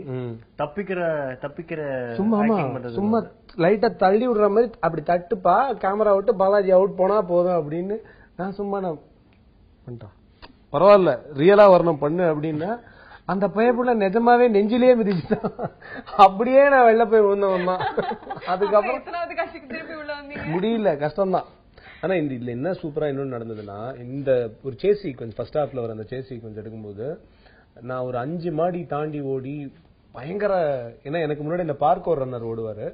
தப்பிக்கிற சும்மா லைட்டா தள்ளி விடுற மாதிரி அப்படி தட்டுப்பா கேமரா விட்டு பாலாஜி அவுட் போனா போதும் அப்படின்னு நான் சும்மா பண்ணிட்டான். பரவாயில்ல ரியலா வரணும் பண்ணு அப்படின்னா அந்த பயப்புள்ள நிஜமாவே நெஞ்சிலேயே மிதிச்சுட்டான். அப்படியே நான் வெளில போய் விழுந்தவன். அதுக்கப்புறம் முடியல, கஷ்டம்தான். ஆனா இந்த இதுல என்ன சூப்பரா இன்னொன்னு நடந்ததுன்னா, இந்த ஒரு சேஸ் சீக்வன்ஸ் ஃபர்ஸ்ட் ஹாஃப்ல வர அந்த சேஸ் சீக்வன்ஸ் எடுக்கும்போது நான் ஒரு 5 மாடி தாண்டி ஓடி பயங்கர, ஏன்னா எனக்கு முன்னாடி இந்த பார்க்கோர் ரன்னர் ஓடுவாரு,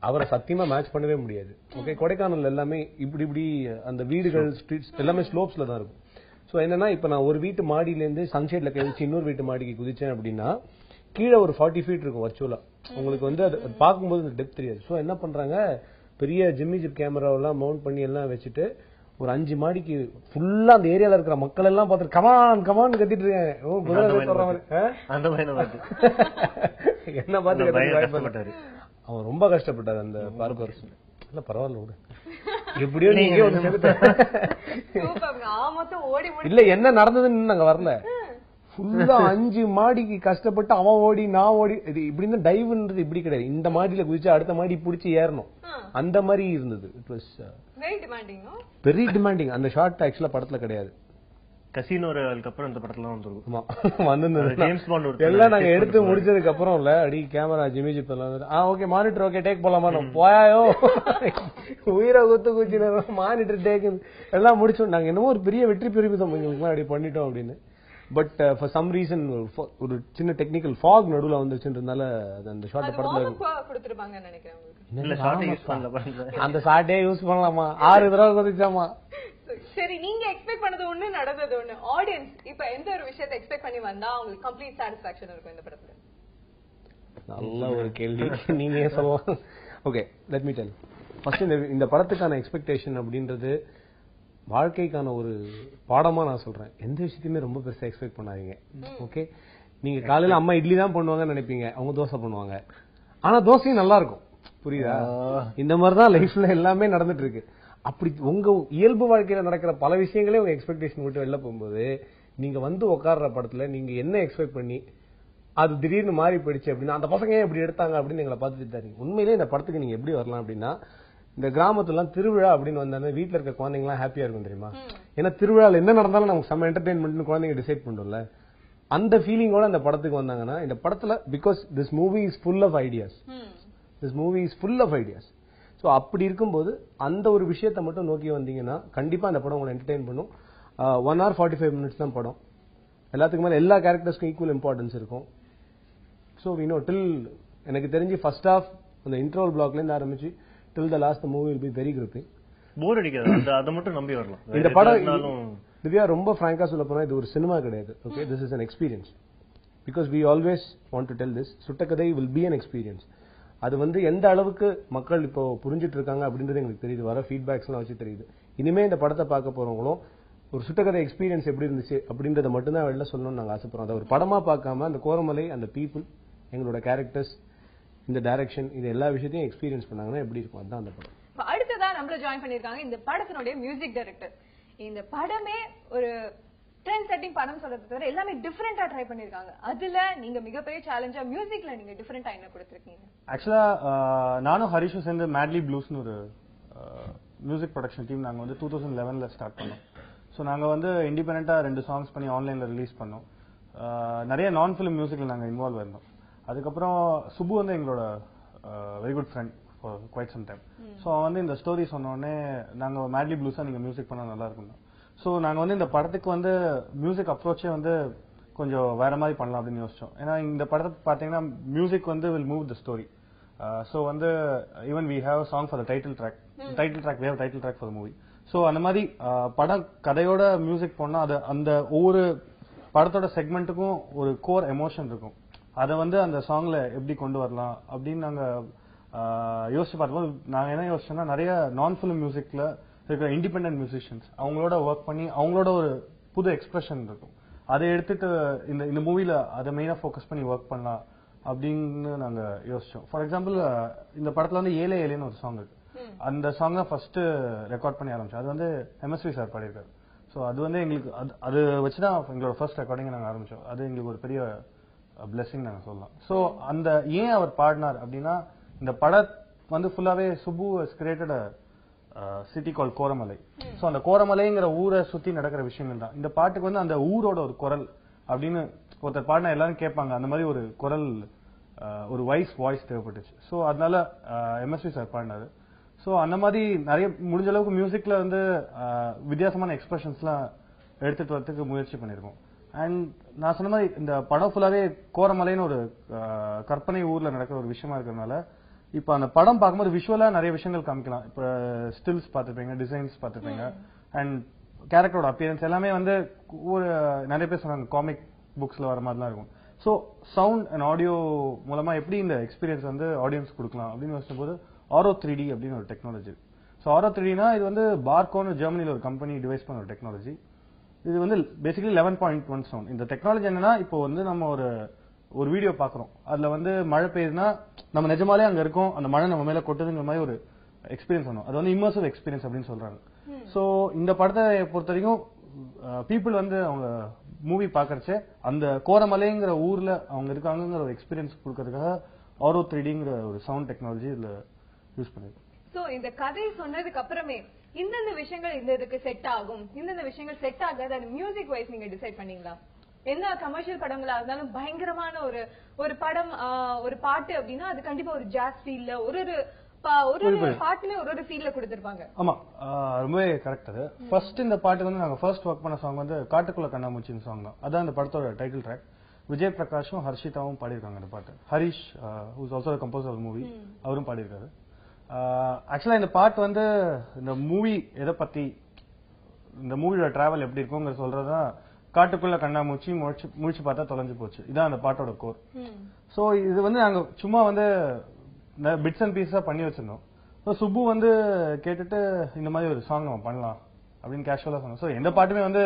அவரை சத்தியமா மேட்ச் பண்ணவே முடியாது. ஓகே, கொடைக்கானல் எல்லாமே இப்படி இப்படி அந்த வீடுகள் ஸ்ட்ரீட்ஸ் எல்லாமே ஸ்லோப்ஸ்ல தான் இருக்கும். சோ என்னன்னா இப்ப நான் ஒரு வீட்டு மாடியில இருந்து சன்ஷேட்ல கழிச்சு இன்னொரு வீட்டு மாடிக்கு குதிச்சேன் அப்படின்னா கீழே ஒரு 40 ஃபீட் இருக்கும் வர்ச்சுவலா. உங்களுக்கு வந்து அது பார்க்கும்போது அந்த டெப்த் தெரியாது. சோ என்ன பண்றாங்க, பெரிய ஜிம்மி ஜிப் கேமராவெல்லாம் மவுண்ட் பண்ணி எல்லாம் வச்சுட்டு ஒரு 5 மாடிக்கு ஃபுல்லா அந்த ஏரியால இருக்கிற மக்கள் எல்லாம் பார்த்துட்டு கமான் கமான் கத்திட்டு இருக்கேன். என்ன பார்த்து அவன் ரொம்ப கஷ்டப்பட்டாரு அந்த பார்க்கர். இல்ல பரவாயில்ல விடு, எப்படியோ நீங்க இல்ல என்ன நடந்ததுன்னு நாங்க வரல. ஃபுல்லா 5 மாடிக்கு கஷ்டப்பட்டு அவன் ஓடி நான் ஓடி, இது இப்படின்னு டைவ்ன்றது இப்படி கிடையாது. இந்த மாடியில குதிச்சு அடுத்த மாடி பிடிச்சி ஏறணும், அந்த மாதிரி இருந்தது. It was very demanding. அந்த ஷாட் ஆக்சுவலா படத்துல கிடையாது. கசினோ அதுக்கப்புறம் இந்த படத்துல வந்து எல்லாம் நாங்க எடுத்து முடிச்சதுக்கு அப்புறம் இல்ல அடி கேமரா ஜிமி ஜிப் எல்லாம் ஓகே மானிட்டர் ஓகே டேக் போலாமா போயாயோ உயிரை குத்து குச்சி மானிட்டர் டேக் எல்லாம் முடிச்சோம். நாங்க என்னமோ ஒரு பெரிய வெற்றி பெருமிதம் அப்படி பண்ணிட்டோம் அப்படின்னு. பட் ஃபார் சம் ரீசன் ஒரு சின்ன டெக்னிக்கல் ஃபாக் நடுவுல வந்துச்சுன்றதுனால அந்த ஷாட் படத்துல அந்த ஷாட்டே யூஸ் பண்ணலாமா 6 தடவை குதிச்சாமா. சரி, நீங்க எக்ஸ்பெக்ட் பண்ணது ஒண்ணு நடந்தது ஒண்ணு. ஆடியன்ஸ் இப்ப எந்த ஒரு விஷயத்தை எக்ஸ்பெக்ட் பண்ணி வந்தா உங்களுக்கு கம்ப்ளீட் சாட்டிஸ்பாக்சன் இருக்கும் இந்த படத்துல? நல்ல ஒரு கேள்வி, நீங்க சொல்லலாம். Okay, let me tell. First இந்த படத்துக்கான எக்ஸ்பெக்டேஷன் அப்படின்றது வாழ்க்கைக்கான ஒரு பாடமா நான் சொல்றேன். எந்த விஷயத்தையுமே ரொம்ப பெருசா எக்ஸ்பெக்ட் பண்ணாதீங்க. ஓகே, நீங்க காலையில அம்மா இட்லி தான் பண்ணுவாங்கன்னு நினைப்பீங்க, அவங்க தோசை பண்ணுவாங்க. ஆனா தோசையும் நல்லா இருக்கும், புரியுதா? இந்த மாதிரிதான் லைஃப்ல எல்லாமே நடந்துட்டு இருக்கு. அப்படி உங்க இயல்பு வாழ்க்கையில நடக்கிற பல விஷயங்களே உங்க எக்ஸ்பெக்டேஷன் விட்டு வெளில போகும்போது நீங்க வந்து உட்கார்ற படத்துல நீங்க என்ன எக்ஸ்பெக்ட் பண்ணி அது திடீர்னு மாறி போயிடுச்சு அப்படின்னா அந்த பசங்க ஏன் இப்படி எடுத்தாங்க அப்படின்னு எங்களை பார்த்துட்டு தாங்க. உண்மையிலேயே இந்த படத்துக்கு நீங்க எப்படி வரலாம் அப்படின்னா, இந்த கிராமத்துல திருவிழா அப்படின்னு வந்தாலும் வீட்டுல இருக்க குழந்தைங்க எல்லாம் ஹாப்பியா இருக்கும் தெரியுமா? ஏன்னா திருவிழால என்ன நடந்தாலும் நமக்கு செம்ம என்டர்டைன்மெண்ட் குழந்தைங்க டிசைட் பண்ணும்ல, அந்த ஃபீலிங்கோட அந்த படத்துக்கு வந்தாங்கன்னா இந்த படத்துல because this movie is full of ideas. This movie is full of ideas. So அப்படி இருக்கும்போது அந்த ஒரு விஷயத்தை மட்டும் நோக்கி வந்தீங்கன்னா கண்டிப்பா அந்த படம் உங்களை என்டர்டெயின் பண்ணும். 1 hour 45 minutes தான் படம். எல்லாத்துக்கு மேல எல்லா கேரக்டர்ஸ்க்கும் ஈக்குவல் இம்பார்ட்டன்ஸ் இருக்கும். சோ வி நோ டில் எனக்கு தெரிஞ்சு ஃபர்ஸ்ட் ஹாஃப் அந்த இன்ட்ரோல் பிளாக்ல இருந்து ஆரம்பிச்சு till the last movie will be very gripping. போர் அடிக்காது, அத மட்டும் நம்பி வரலாம். இந்த படம் திவ்யா ரொம்ப ஃப்ராங்கா சொல்ல போனா இது ஒரு சினிமா கிடையாது. Okay, this is an experience because we always want to tell this. சுட்டக்கதை will be an experience. அது வந்து எந்த அளவுக்கு மக்கள் இப்போ புரிஞ்சிட்டு இருக்காங்க அப்படின்றது எங்களுக்கு தெரியுது, வர ஃபீட்பேக்ஸ் எல்லாம் வச்சு தெரியுது. இனிமே இந்த படத்தை பார்க்க போறவங்களும் ஒரு சுட்டக்கதை எக்ஸ்பீரியன்ஸ் எப்படி இருந்துச்சு அப்படின்றத மட்டும்தான் வெளில சொல்லணும்னு நாங்க ஆசைப்படுறோம். அதை ஒரு படமா பார்க்காம அந்த கோரமலை, அந்த பீப்புள், எங்களோட கேரக்டர்ஸ், இந்த டைரக்ஷன், இது எல்லா விஷயத்தையும் எக்ஸ்பீரியன்ஸ் பண்ணாங்கன்னா எப்படி இருக்கும், அதுதான் அந்த படம். அடுத்ததா நம்மள ஜாயின் பண்ணிருக்காங்க இந்த படத்தினுடைய மியூசிக் டைரக்டர். இந்த படமே ஒரு ட்ரெண்ட் செட்டிங் படம் சொல்றது தவிர எல்லாமே டிஃபரெண்டா ட்ரை பண்ணிருக்காங்க. அதுல நீங்க மிகப்பெரிய சேலஞ்சா மியூசிக்ல நீங்க டிஃபரெண்டா என்ன கொடுத்திருக்கீங்க? ஆக்சுவலா நானும் ஹரிஷும் சேர்ந்து மேட்லி ப்ளூஸ்னு ஒரு மியூசிக் ப்ரொடக்ஷன் டீம் நாங்க வந்து 2011ல ஸ்டார்ட் பண்ணோம். ஸோ நாங்க வந்து இண்டிபெண்டா 2 சாங்ஸ் பண்ணி ஆன்லைன்ல ரிலீஸ் பண்ணோம். நிறைய நான் ஃபிலிம் மியூசிக்ல நாங்க இன்வால்வ் இருந்தோம். அதுக்கப்புறம் சுப்பு வந்து எங்களோட very good friend for quite some time. So அவன் வந்து இந்த ஸ்டோரி சொன்ன உடனே நாங்க மேட்லி ப்ளூஸா நீங்க மியூசிக் பண்ணா நல்லா இருக்கும். ஸோ நாங்க வந்து இந்த படத்துக்கு வந்து மியூசிக் அப்ரோச்சே வந்து கொஞ்சம் வேற மாதிரி பண்ணலாம் அப்படின்னு யோசிச்சோம். ஏன்னா இந்த படத்தை பாத்தீங்கன்னா மியூசிக் வந்து will move the story. So வந்து even we have song for the title track we have title track for the movie. So அந்த மாதிரி படம் கதையோட மியூசிக் போனா அது அந்த ஒவ்வொரு படத்தோட செக்மெண்ட்டுக்கும் ஒரு கோர் எமோஷன் இருக்கும். அதை வந்து அந்த சாங்ல எப்படி கொண்டு வரலாம் அப்படின்னு நாங்க யோசிச்சு பார்க்கும்போது நாங்க என்ன யோசிச்சோம்னா, நிறைய நான் ஃபிலிம் மியூசிக்ல இருக்கிற இண்டிபெண்டன்ட் மியூசிஷியன்ஸ் அவங்களோட ஒர்க் பண்ணி அவங்களோட ஒரு புது எக்ஸ்பிரஷன் இருக்கும், அதை எடுத்துட்டு இந்த மூவில அதை மெயினா ஃபோக்கஸ் பண்ணி ஒர்க் பண்ணலாம் அப்படின்னு நாங்க யோசிச்சோம். ஃபார் எக்ஸாம்பிள் இந்த படத்துல வந்து ஏலே ஏலேன்னு ஒரு சாங் இருக்கு. அந்த சாங் தான் ஃபர்ஸ்ட் ரெக்கார்ட் பண்ணி ஆரம்பிச்சோம். அது வந்து MSV சார் பாடியிருக்காரு. ஸோ அது வந்து எங்களுக்கு அது வச்சுதான் எங்களோட ஃபர்ஸ்ட் ரெக்கார்டிங் நாங்க ஆரம்பிச்சோம். அது எங்களுக்கு ஒரு பெரிய பிளெஸிங் நாங்க சொல்லலாம். ஸோ அந்த ஏன் அவர் பாடினார் அப்படின்னா, இந்த படம் வந்து ஃபுல்லாவே Subbu has created city called Koramalai. So அந்த கோரமலைங்கிற ஊரை சுத்தி நடக்கிற விஷயங்கள் தான் இந்த பாட்டுக்கு வந்து அந்த ஊரோட ஒரு குரல் அப்படின்னு ஒருத்தர் பாடினா எல்லாரும் கேட்பாங்க. அந்த மாதிரி ஒரு குரல், ஒரு வாய்ஸ் தேவைப்பட்டுச்சு. சோ அதனால எம்எஸ்வி சார் பாடினாரு. சோ அந்த மாதிரி நிறைய முடிஞ்ச அளவுக்கு மியூசிக்ல வந்து வித்தியாசமான எக்ஸ்பிரஷன்ஸ்லாம் எடுத்துட்டு வரதுக்கு முயற்சி பண்ணிருக்கோம். அண்ட் நான் சொன்ன மாதிரி இந்த படம் ஃபுல்லாவே கோரமலைன்னு ஒரு கற்பனை ஊர்ல நடக்கிற ஒரு விஷயமா இருக்கிறதுனால இப்ப அந்த படம் பார்க்கும்போது விஷுவலா நிறைய விஷயங்கள் காமிக்கலாம். இப்ப ஸ்டில்ஸ் பார்த்துப்பீங்க, டிசைன்ஸ் பார்த்துப்பீங்க, அண்ட் கேரக்டரோட அப்பியரன்ஸ் எல்லாமே வந்து ஒரு நிறைய பேர் சொன்னாங்க காமிக் புக்ஸ்ல வர மாதிரிலாம் இருக்கும். ஸோ சவுண்ட் அண்ட் ஆடியோ மூலமா எப்படி இந்த எக்ஸ்பீரியன்ஸ் வந்து ஆடியன்ஸ் கொடுக்கலாம் அப்படின்னு யோசிக்கும்போது ஆரோ 3D அப்படின்னு ஒரு டெக்னாலஜி. ஸோ ஆரோ 3Dனா இது வந்து பார்கோன்னு ஜெர்மனில ஒரு கம்பெனி டிவைஸ் பண்ண ஒரு டெக்னாலஜி. இது வந்து பேசிக்கலி 11.1 சவுண்ட். இந்த டெக்னாலஜி என்னன்னா இப்போ வந்து நம்ம ஒரு வீடியோ பாக்குறோம், அதுல வந்து மழை பெய்யுதுன்னா நம்ம நிஜமாலே அங்க இருக்கோம், அந்த மழை நம்ம மேல கொட்டுதுங்கிற மாதிரி ஒரு எக்ஸ்பீரியன்ஸ் ஆகும். அது வந்து இம்மர்சிவ் எக்ஸ்பீரியன்ஸ் அப்படின்னு சொல்றாங்க. சோ இந்த படத்தை பொறுத்த வரைக்கும் பீப்புள் வந்து அவங்க மூவி பாக்குறச்சே அந்த கோரமலைங்கிற ஊர்ல அவங்க இருக்காங்கிற ஒரு எக்ஸ்பீரியன்ஸ் கொடுக்கறதுக்காக ஆரோ 3Dங்கிற ஒரு சவுண்ட் டெக்னாலஜி இதுல யூஸ் பண்ணிருக்கோம். சோ இந்த கதை சொன்னதுக்கு அப்புறமே இந்தந்த விஷயங்கள் இந்த இதுக்கு செட் ஆகும், இந்தந்த விஷயங்கள் செட் ஆகாது, அது மியூசிக் வைஸ் நீங்க டிசைட் பண்ணீங்களா? என்ன கமர்ஷியல் படங்களா இருந்தாலும் பயங்கரமான ஒரு படம், ஒரு பாட்டு அப்படின்னா அது கண்டிப்பா ஒரு ஜாஸ் ஃபீல்ல ஒரு பாட்டுல ஒரு ஃபீல்ல கொடுத்திருப்பாங்க. ஆமா, ரொம்பவே கரெக்ட். அது ஃபர்ஸ்ட் இந்த பாட்டு வந்து நாங்க ஃபர்ஸ்ட் ஒர்க் பண்ண சாங் வந்து காட்டுக்குள்ள கண்ணாமூச்சின்னு சாங் தான். அதான் இந்த படத்தோட டைட்டில் ட்ராக். விஜய் பிரகாஷும் ஹர்ஷிதாவும் பாடியிருக்காங்க இந்த பாட்டு. Harish who's also composer of movie, அவரும் பாடியிருக்காரு. ஆக்சுவலா இந்த பாட்டு வந்து இந்த மூவி எதை பத்தி, இந்த மூவியோட டிராவல் எப்படி இருக்குங்கிற சொல்றதுதான். காட்டுக்குள்ள கண்ணாமூச்சி முழிச்சு பார்த்தா தொலைஞ்சு போச்சு, இதான் அந்த பாட்டோட கோர். சோ இது வந்து நாங்க சும்மா வந்து பிட்ஸ் அண்ட் பீஸா பண்ணி வச்சிருந்தோம். சுப்பு வந்து கேட்டுட்டு இந்த மாதிரி ஒரு சாங் நம்ம பண்ணலாம் அப்படின்னு கேஷுவலா சொன்னோம். சோ எந்த பாட்டுமே வந்து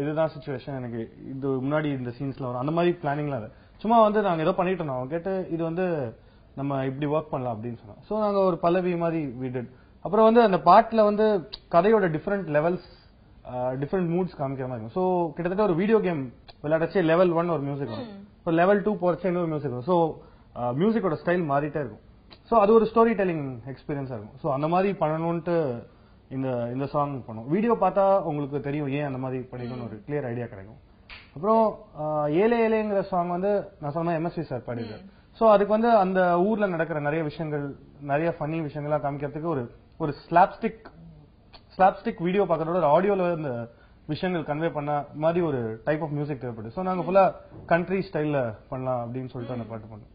இதுதான் சிச்சுவேஷன், எனக்கு இது முன்னாடி இந்த சீன்ஸ்ல வரும் அந்த மாதிரி பிளானிங்லாம் இல்லை. சும்மா வந்து நாங்க ஏதோ பண்ணிட்டு இருந்தோம், அவங்க கேட்டு இது வந்து நம்ம இப்படி ஒர்க் பண்ணலாம் அப்படின்னு சொன்னோம். சோ நாங்க ஒரு பல்லவி மாதிரி விடட். அப்புறம் வந்து அந்த பாட்டுல வந்து கதையோட டிஃபரெண்ட் லெவல்ஸ், டிஃபரெண்ட் மூட்ஸ் காமிக்கிற மாதிரி இருக்கும். ஸோ கிட்டத்தட்ட ஒரு வீடியோ கேம் விளையாடச்சே லெவல் 1 ஒரு மியூசிக் வரும், இப்போ லெவல் 2 போறச்சே இன்னொரு மியூசிக் வரும். ஸோ மியூசிக்கோட ஸ்டைல் மாறிட்டே இருக்கும். ஸோ அது ஒரு ஸ்டோரி டெல்லிங் எக்ஸ்பீரியன்ஸா இருக்கும். ஸோ அந்த மாதிரி பண்ணணும்ட்டு இந்த சாங் பண்ணும். வீடியோ பார்த்தா உங்களுக்கு தெரியும் ஏன் அந்த மாதிரி பண்ணிக்கணும்னு ஒரு கிளியர் ஐடியா கிடைக்கும். அப்புறம் ஏலே ஏலேங்கிற சாங் வந்து நான் சொன்ன எம்எஸ்வி சார் பாடிருக்காரு. ஸோ அதுக்கு வந்து அந்த ஊர்ல நடக்கிற நிறைய விஷயங்கள், நிறைய ஃபன்னி விஷயங்களா காமிக்கிறதுக்கு ஒரு ஸ்லாப்ஸ்டிக் வீடியோ பார்க்கறதோட ஒரு ஆடியோல இந்த விஷயங்கள் கன்வே பண்ண மாதிரி ஒரு டைப் ஆஃப் மியூசிக் தேவைப்படுது. ஸோ நாங்க ஃபுல்லா கண்ட்ரி ஸ்டைல்ல பண்ணலாம் அப்படின்னு சொல்லிட்டு அந்த பாட்டு பண்ணோம்.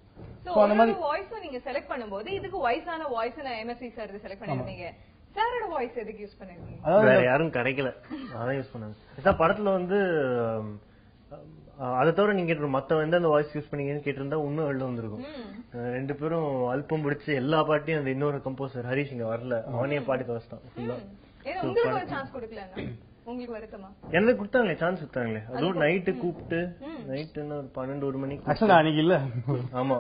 சோ அந்த மாதிரி வாய்ஸ் நீங்க செலக்ட் பண்ணும்போது இதுக்கு வாய்ஸான வாய்ஸ் நான் எம்எஸ்வி சார் செலக்ட் பண்ணிருந்தீங்க. சாரோட வாய்ஸ் எதுக்கு யூஸ் பண்ணிருக்கீங்க? வேற யாரும் கிடைக்கல, அதான் யூஸ் பண்ணாங்க. படத்துல வந்து அதை தவிர நீங்க மத்த எந்தெந்த வாய்ஸ் யூஸ் பண்ணீங்கன்னு கேட்டிருந்தா இன்னும் வெளில வந்திருக்கும். ரெண்டு பேரும் அல்பம் பிடிச்சு எல்லா பாட்டையும் அந்த இன்னொரு கம்போசர் ஹரிஷ் இங்க வரல, அவனே பாடி வச்சிட்டான். எனக்கு கொடுத்தாங்களே சான்ஸ் கொடுத்தாங்களே, அதுவும் நைட்டு கூப்பிட்டு நைட்டு 12-1 மணிக்கு அன்னைக்கு இல்ல. ஆமா,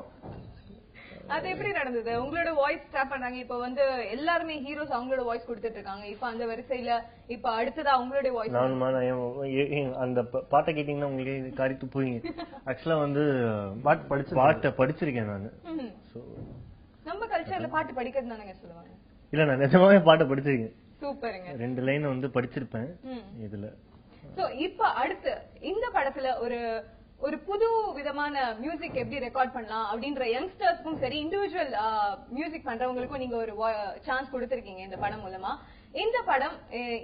அது எப்படி நடந்தது? உங்களோட வாய்ஸ் ஸ்டார்ட் பண்ணாங்க, இப்ப வந்து எல்லாருமே ஹீரோஸ் அவங்களோட வாய்ஸ் கொடுத்துட்டு இருக்காங்க. இப்ப அந்த வரிசையில இப்ப அடுத்ததா அவங்களுடைய வாய்ஸ் அந்த பாட்டை கேட்டீங்கன்னா உங்களுக்கு காரித்து போயிங்க. ஆக்சுவலா வந்து பாட்டை படிச்சிருக்கேன் நானு. நம்ம கல்ச்சர்ல பாட்டு படிக்கிறது தானே சொல்லுவாங்க. இல்ல, நான் நிஜமாவே பாட்டை படிச்சிருக்கேன். சூப்பருங்க. 2 லைன் வந்து படிச்சிருப்பேன் இதுல. சோ இப்ப அடுத்து இந்த படத்துல ஒரு புது விதமான மியூசிக் எப்படி ரெக்கார்ட் பண்ணலாம் அப்படின்ற யங்ஸ்டர்ஸ்க்கும் சரி, இண்டிவிஜுவல் மியூசிக் பண்றவங்களுக்கும் நீங்க ஒரு சான்ஸ் கொடுத்திருக்கீங்க இந்த படம் மூலமா. இந்த படம்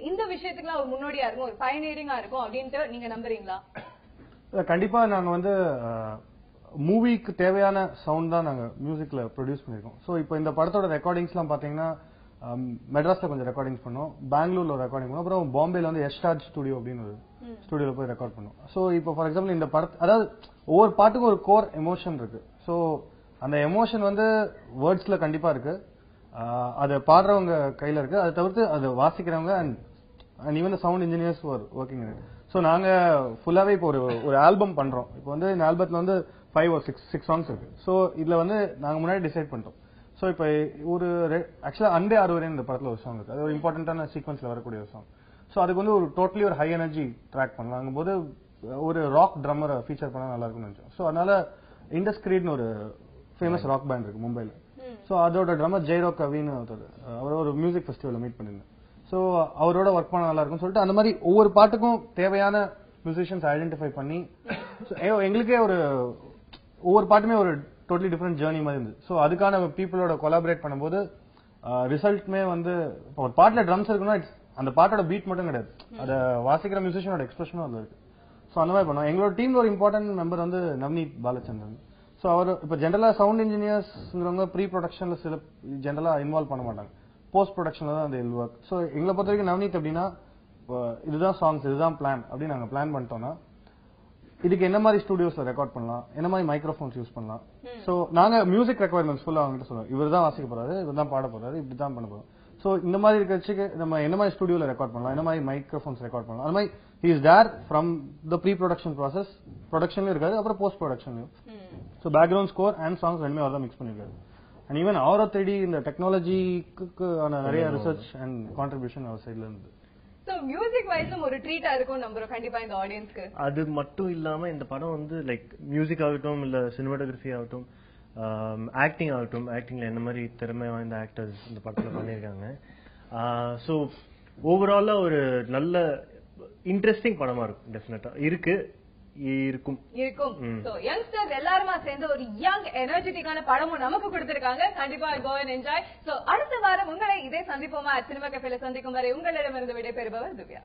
இந்த விஷயத்துக்குலாம் ஒரு முன்னோடியா இருக்கும், ஒரு பயனியரிங்கா இருக்கும் அப்படின்ட்டு நீங்க நம்புறீங்களா? கண்டிப்பா நாங்க வந்து மூவிக்கு தேவையான சவுண்ட் தான் நாங்க மியூசிக்ல ப்ரொடியூஸ் பண்ணிருக்கோம். சோ இப்போ இந்த படத்தோட ரெக்கார்டிங்ஸ் எல்லாம் பாத்தீங்கன்னா மெட்ராஸ்ல கொஞ்சம் ரெக்கார்டிங்ஸ் பண்ணோம், பெங்களூர்ல ரெக்கார்டிங் பண்ணோம், அப்புறம் பாம்பேல வந்து எஸ்டார்ட் ஸ்டுடியோ அப்படின்னு ஒரு ஸ்டுடியோல போய் ரெக்கார்ட் பண்ணோம். சோ இப்போ ஃபார் எக்ஸாம்பிள் இந்த படத்தை, அதாவது ஒவ்வொரு பாட்டுக்கும் ஒரு கோர் எமோஷன் இருக்கு. சோ அந்த எமோஷன் வந்து வேர்ட்ஸ்ல கண்டிப்பா இருக்கு, அதை பாடுறவங்க கையில இருக்கு, அதை தவிர்த்து அதை வாசிக்கிறவங்க and even sound engineers working இருக்கு. சோ நாங்க ஃபுல்லாவே இப்போ ஒரு ஆல்பம் பண்றோம். இப்போ வந்து இந்த ஆல்பத்துல வந்து 5 or 6 சாங்ஸ் இருக்கு. சோ இதுல வந்து நாங்க முன்னாடி டிசைட் பண்ணிட்டோம். சோ இப்ப ஒரு ஆக்சுவலா அண்டே ஆறுவரே இந்த படத்துல ஒரு சாங் இருக்கு, அது ஒரு இம்பார்ட்டன்டான சீக்வன்ஸ்ல வரக்கூடிய ஒரு சாங். சோ அதுக்கு வந்து ஒரு டோட்டலி ஒரு ஹை எனர்ஜி ட்ராக் பண்ணலாம் போது ஒரு ராக் ட்ரம்மரை ஃபீச்சர் பண்ணா நல்லா இருக்கும்னு நினைச்சோம். சோ அதனால இண்டஸ்கிரீட்னு ஒரு ஃபேமஸ் ராக் பேண்ட் இருக்கு மும்பைல. சோ அதோட ட்ரம்மர் ஜெய்ரோ கவின்னு அவர் ஒரு மியூசிக் ஃபெஸ்டிவல்ல மீட் பண்ணிருந்தேன். சோ அவரோட ஒர்க் பண்ண நல்லா இருக்கும்னு சொல்லிட்டு அந்த மாதிரி ஒவ்வொரு பாட்டுக்கும் தேவையான மியூசிஷியன்ஸ் ஐடென்டிஃபை பண்ணி எங்களுக்கே ஒவ்வொரு பாட்டுமே ஒரு டோட்டலி டிஃபரெண்ட் ஜேர்னி மாதிரி இருந்தது. சோ அதுக்கான பீப்புளோட கொலாபரேட் பண்ணும்போது ரிசல்ட்மே வந்து ஒரு பாட்டுல ட்ரம்ஸ் இருக்குன்னா அந்த பாட்டோட பீட் மட்டும் கிடையாது, அதை வாசிக்கிற மியூசிஷியனோட எக்ஸ்பிரஷனும் அதுல இருக்கு. சோ அந்த மாதிரி பண்ணுவோம். எங்களோட டீம்ல ஒரு இம்பார்ட்டன்ட் மெம்பர் வந்து நவ்னீத் பாலச்சந்திரன். சோ அவர் இப்ப ஜென்ரலா சவுண்ட் இன்ஜினியர்ஸ்ங்கிறவங்க ப்ரீ ப்ரொடக்ஷன்ல சில ஜென்ரலா இன்வால்வ் பண்ண மாட்டாங்க, போஸ்ட் ப்ரொடக்ஷன்ல தான் அந்த ஒர்க். சோ எங்களை பொறுத்த வரைக்கும் நவ்னீத் எப்படின்னா இதுதான் சாங்ஸ் இதுதான் பிளான் அப்படின்னு நாங்க பிளான் பண்ணிட்டோம்னா இதுக்கு என்ன மாதிரி ஸ்டுடியோஸ்ல ரெக்கார்ட் பண்ணலாம், என்ன மாதிரி மைக்ரோஃபோன்ஸ் யூஸ் பண்ணலாம். சோ நாங்க மியூசிக் ரெக்வயர்மெண்ட்ஸ் ஃபுல்லா அவங்ககிட்ட சொல்லுவோம், இவர் தான் வாசிக்க போறாரு, இவர் தான் பாட போறாரு, இப்படி தான் பண்ண போறோம். சோ இந்த மாதிரி இருக்கச்சுக்கு நம்ம என்ன மாதிரி ஸ்டுடியோல ரெக்கார்ட் பண்ணலாம், என்ன மாதிரி மைக்ரோஃபோன்ஸ் ரெக்கார்ட் பண்ணலாம், அந்த மாதிரி he is there from the pre production process. ப்ரொடக்ஷன்லயும் இருக்காரு, அப்புறம் போஸ்ட் ப்ரொடக்ஷன்லயும். So background score and songs ரெண்டுமே அவர் தான் மிக்ஸ் பண்ணிருக்காரு. அண்ட் ஈவன் ஆரோ 3D இந்த டெக்னாலஜிக்கு நிறைய ரிசர்ச் அண்ட் கான்ட்ரிபியூஷன் அவர் சைட்ல இருந்து. சோ மியூசிக் வைஸும் ஒரு ட்ரீட்டா இருக்கும் நம்புறோம் கண்டிப்பா இந்த ஆடியன்ஸ்க்கு. அது மட்டும் இல்லாம இந்த படம் வந்து லைக் மியூசிக் ஆகட்டும் இல்ல சினிமாட்டோகிராஃபி ஆகட்டும் ஆக்டிங் ஆகட்டும், ஆக்டிங்ல என்ன மாதிரி திறமை வாய்ந்த ஆக்டர்ஸ் இந்த படத்துல பண்ணிருக்காங்க. சோ ஓவராலா ஒரு நல்ல இன்ட்ரெஸ்டிங் படமா இருக்கும். டெஃபினட்டா இருக்கும். சோ யங்ஸ்டர்ஸ் எல்லாருமா சேர்ந்து ஒரு யங் எனர்ஜெட்டிக்கான படமும் நமக்கு கொடுத்திருக்காங்க. கண்டிப்பா கோ அண்ட் என்ஜாய். சோ அடுத்த வாரம் உங்களை இதே சந்திப்போமா சினிமா கஃபேல சந்திக்கும் வரை உங்களிடமிருந்து விடைபெறுபவர் திவ்யா.